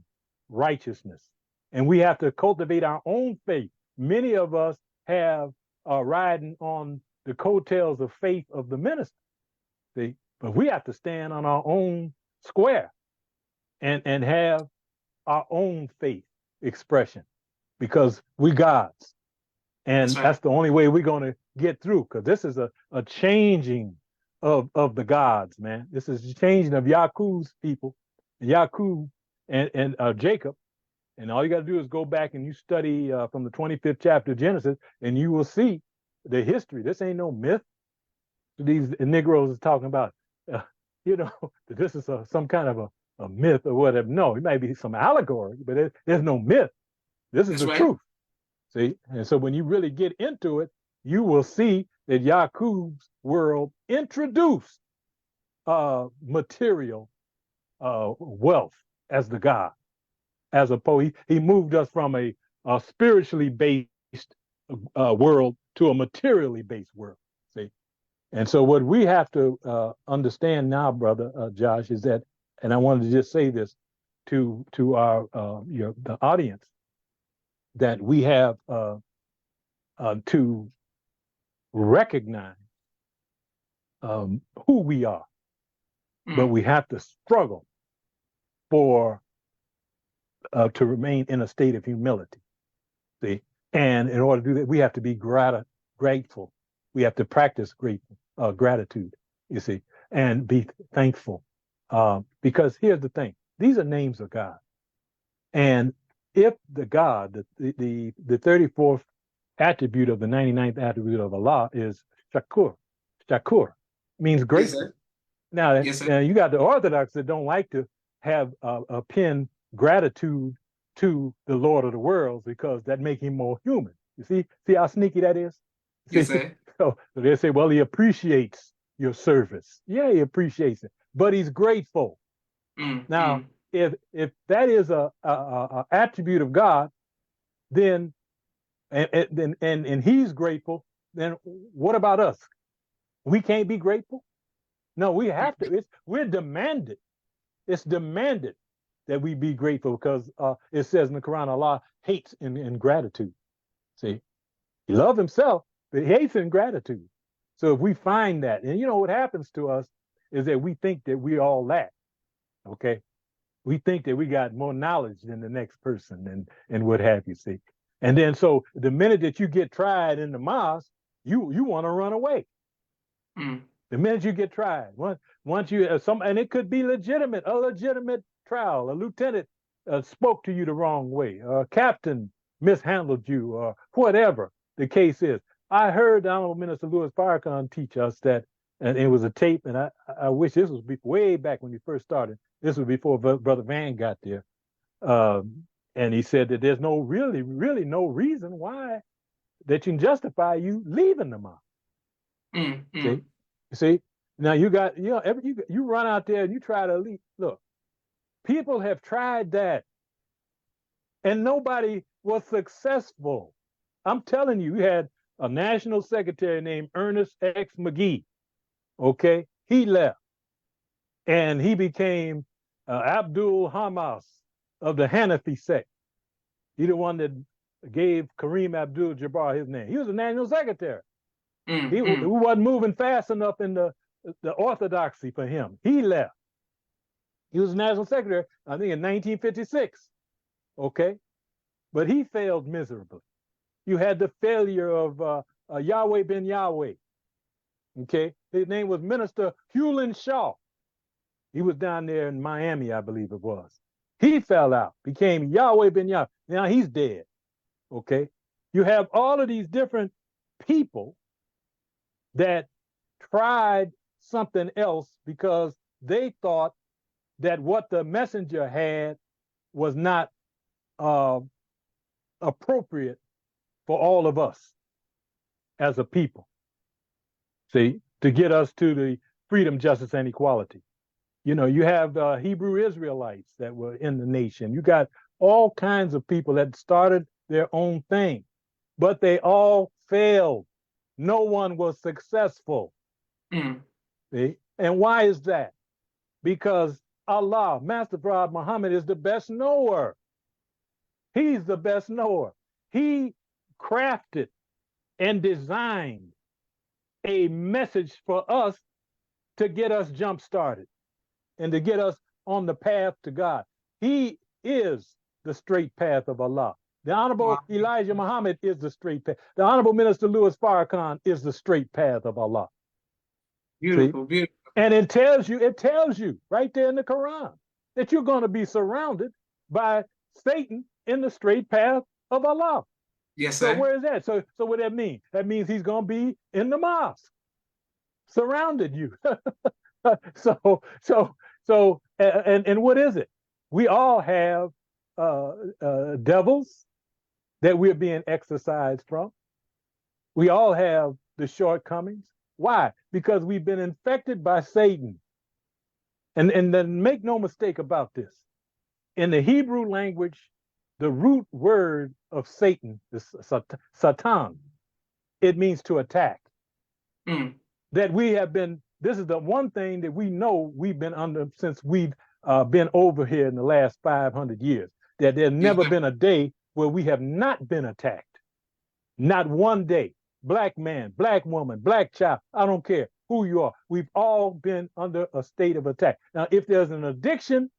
righteousness, and we have to cultivate our own faith. Many of us have riding on the coattails of faith of the minister. See, but we have to stand on our own square and have our own faith expression because we gods. And that's the only way we're going to get through because this is a changing of the gods, man. This is a changing of Yaqub's people, Yaqub and Jacob. And all you got to do is go back and you study from the 25th chapter of Genesis, and you will see the history. This ain't no myth. These Negroes are talking about, this is some kind of a myth or whatever. No, it might be some allegory, but there's no myth. This is That's the right. truth. See? And so when you really get into it, you will see that Yaqub's world introduced material wealth as the God. As opposed, he moved us from a spiritually based world to a materially based world. See, and so what we have to understand now, brother Josh, is that, and I wanted to just say this to our the audience, that we have to recognize who we are, but we have to struggle for to remain in a state of humility. See, and in order to do that, we have to be grateful. We have to practice gratitude. You see, and be thankful, because here's the thing: these are names of God, and if the God, the 34th attribute of the 99th attribute of Allah is shakur. Shakur means grateful. Yes, Now, yes, now you got the Orthodox that don't like to have pin gratitude to the Lord of the worlds because that make him more human. You see how sneaky that is? yes, See? So they say, well, he appreciates your service. Yeah, he appreciates it, but he's grateful. Now, if that is a attribute of God, then and he's grateful, then what about us? We can't be grateful? No, we have to. We're demanded. It's demanded that we be grateful because it says in the Quran, Allah hates ingratitude. See, he loves himself, but he hates ingratitude. So if we find that, and you know what happens to us is that we think that we all that. Okay, we think that we got more knowledge than the next person, and what have you. See, and then so the minute that you get tried in the mosque, you want to run away. The minute you get tried, once you and it could be a legitimate trial. A lieutenant spoke to you the wrong way. A captain mishandled you, or whatever the case is. I heard the Honorable Minister Louis Farrakhan teach us that, and it was a tape, and I wish this was way back when he first started. This was before Brother Van got there, and he said that there's really no reason why that you can justify you leaving the mosque. See, now you run out there and you try to leave. Look, people have tried that, and nobody was successful. I'm telling you, you had a national secretary named Ernest X. McGee. Okay, he left, and he became Abdul Hamas of the Hanafi sect. He the one that gave Kareem Abdul-Jabbar his name. He was a national secretary. He wasn't moving fast enough in the orthodoxy for him. He left. He was national secretary, I think, in 1956. Okay, but he failed miserably. You had the failure of Yahweh ben Yahweh. Okay, his name was Minister Hewlin Shaw. He was down there in Miami, I believe it was. He fell out, became Yahweh ben Yahweh. Now he's dead. Okay, you have all of these different people that tried something else because they thought that what the messenger had was not appropriate for all of us as a people. See, to get us to the freedom, justice, and equality. You know, you have Hebrew Israelites that were in the nation. You got all kinds of people that started their own thing, but they all failed. No one was successful. See? And why is that? Because Allah, Master Prophet Muhammad, is the best knower. He's the best knower. He crafted and designed a message for us to get us jump started and to get us on the path to God. He is the straight path of Allah. The Honorable Elijah Muhammad is the straight path. The Honorable Minister Louis Farrakhan is the straight path of Allah. Beautiful, beautiful. And it tells you right there in the Quran that you're going to be surrounded by Satan in the straight path of Allah. Yes, sir. So where is that? So what that mean? That means he's going to be in the mosque, surrounded you. And what is it? We all have devils that we're being exorcised from. We all have the shortcomings. Why? Because we've been infected by Satan. And then make no mistake about this. In the Hebrew language, the root word of Satan is Satan. It means to attack. Mm. That we have been, this is the one thing that we know we've been under since we've been over here in the last 500 years, that there's never been a day where we have not been attacked. Not one day. Black man, black woman, black child, I don't care who you are. We've all been under a state of attack. Now, if there's an addiction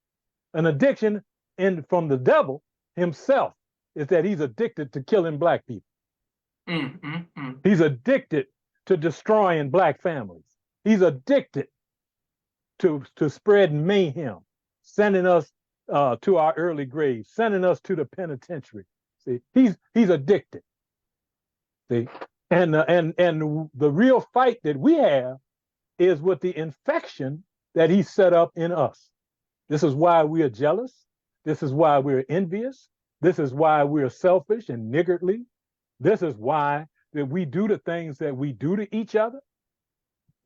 from the devil himself, is that he's addicted to killing black people. He's addicted to destroying black families. He's addicted to spreading mayhem, sending us to our early graves, sending us to the penitentiary. See, he's addicted. See, and the real fight that we have is with the infection that he set up in us. This is why we are jealous. This is why we're envious. This is why we're selfish and niggardly. This is why that we do the things that we do to each other,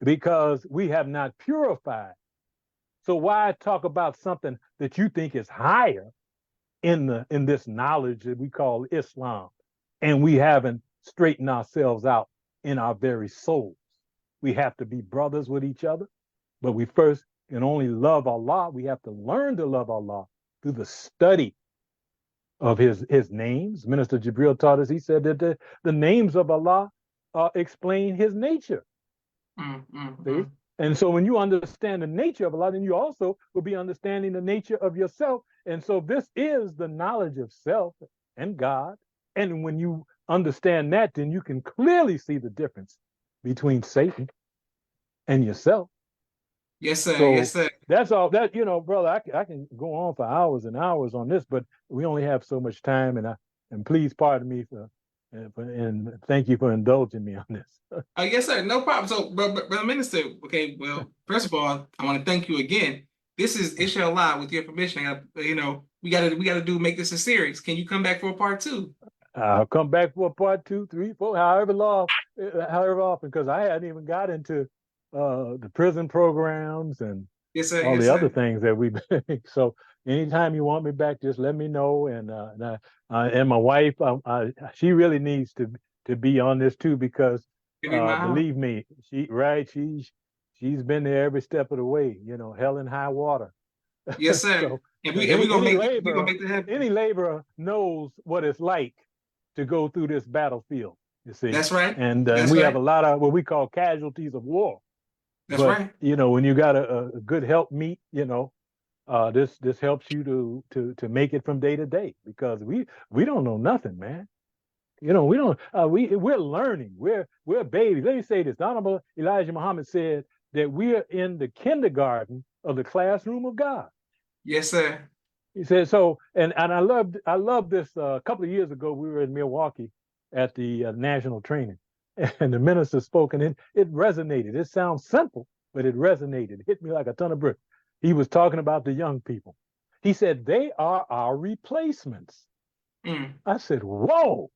because we have not purified. So why talk about something that you think is higher in this knowledge that we call Islam, and we haven't straightened ourselves out in our very souls? We have to be brothers with each other, but we first can only love Allah. We have to learn to love Allah through the study of his names. Minister Jibril taught us, he said that the names of Allah explain his nature. See? And so when you understand the nature of Allah, then you also will be understanding the nature of yourself. And so this is the knowledge of self and God. And when you understand that, then you can clearly see the difference between Satan and yourself. Yes, sir. So yes, sir. That's all that, brother, I can go on for hours and hours on this, but we only have so much time, and please pardon me and thank you for indulging me on this. Yes, sir. No problem. So, Brother Minister, okay, well, first of all, I want to thank you again. This is Inshallah, with your permission. We gotta make this a series. Can you come back for a part 2? I'll come back for part 2, 3, 4, however often, because I hadn't even got into the prison programs and yes, sir, all yes, the sir. other things that we've been. So anytime you want me back, just let me know. And my wife, she really needs to be on this too, because believe me, she's been there every step of the way. Hell and high water. Yes, sir. So, we're gonna make that happen. Any laborer knows what it's like to go through this battlefield. You see, that's right. And that's we right. have a lot of what we call casualties of war. That's right. When you got a good help meet, this helps you to make it from day to day, because we don't know nothing, man. We don't. We're learning. We're babies. Let me say this: Hon Elijah Muhammad said that we are in the kindergarten of the classroom of God. Yes, sir. He said so, and I love this. A couple of years ago, we were in Milwaukee at the national training, and the minister spoke, and it resonated. It sounds simple, but it resonated. It hit me like a ton of bricks. He was talking about the young people. He said, they are our replacements. I said, whoa.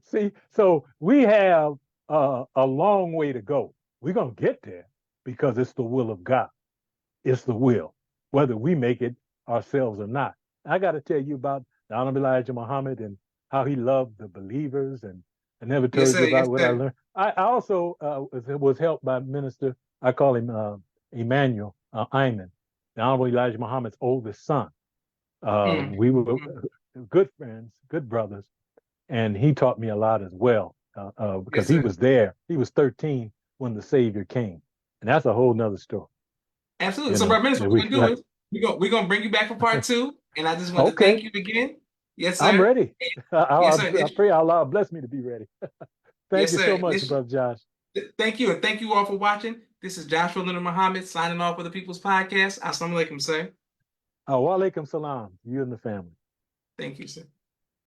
See, so we have a long way to go. We're going to get there because it's the will of God. It's the will, whether we make it ourselves or not. I got to tell you about Hon Elijah Muhammad and how he loved the believers, and I never told you about what I learned. I also was helped by Minister, I call him Emmanuel Ayman, the Honorable Elijah Muhammad's oldest son. We were good friends, good brothers, and he taught me a lot as well, because he was there. He was 13 when the Savior came, and that's a whole nother story. Absolutely. So, Brother Minister, what we're going to do is we're going to bring you back for part 2, and I just want to thank you again. Yes, sir. I'm ready. Yes, sir. I pray Allah bless me to be ready. Thank you so much, Brother Josh. Thank you, and thank you all for watching. This is Joshua Leonard Muhammad signing off with the People's Podcast. Assalamu alaikum, sir. Wa alaikum salam. You and the family. Thank you, sir.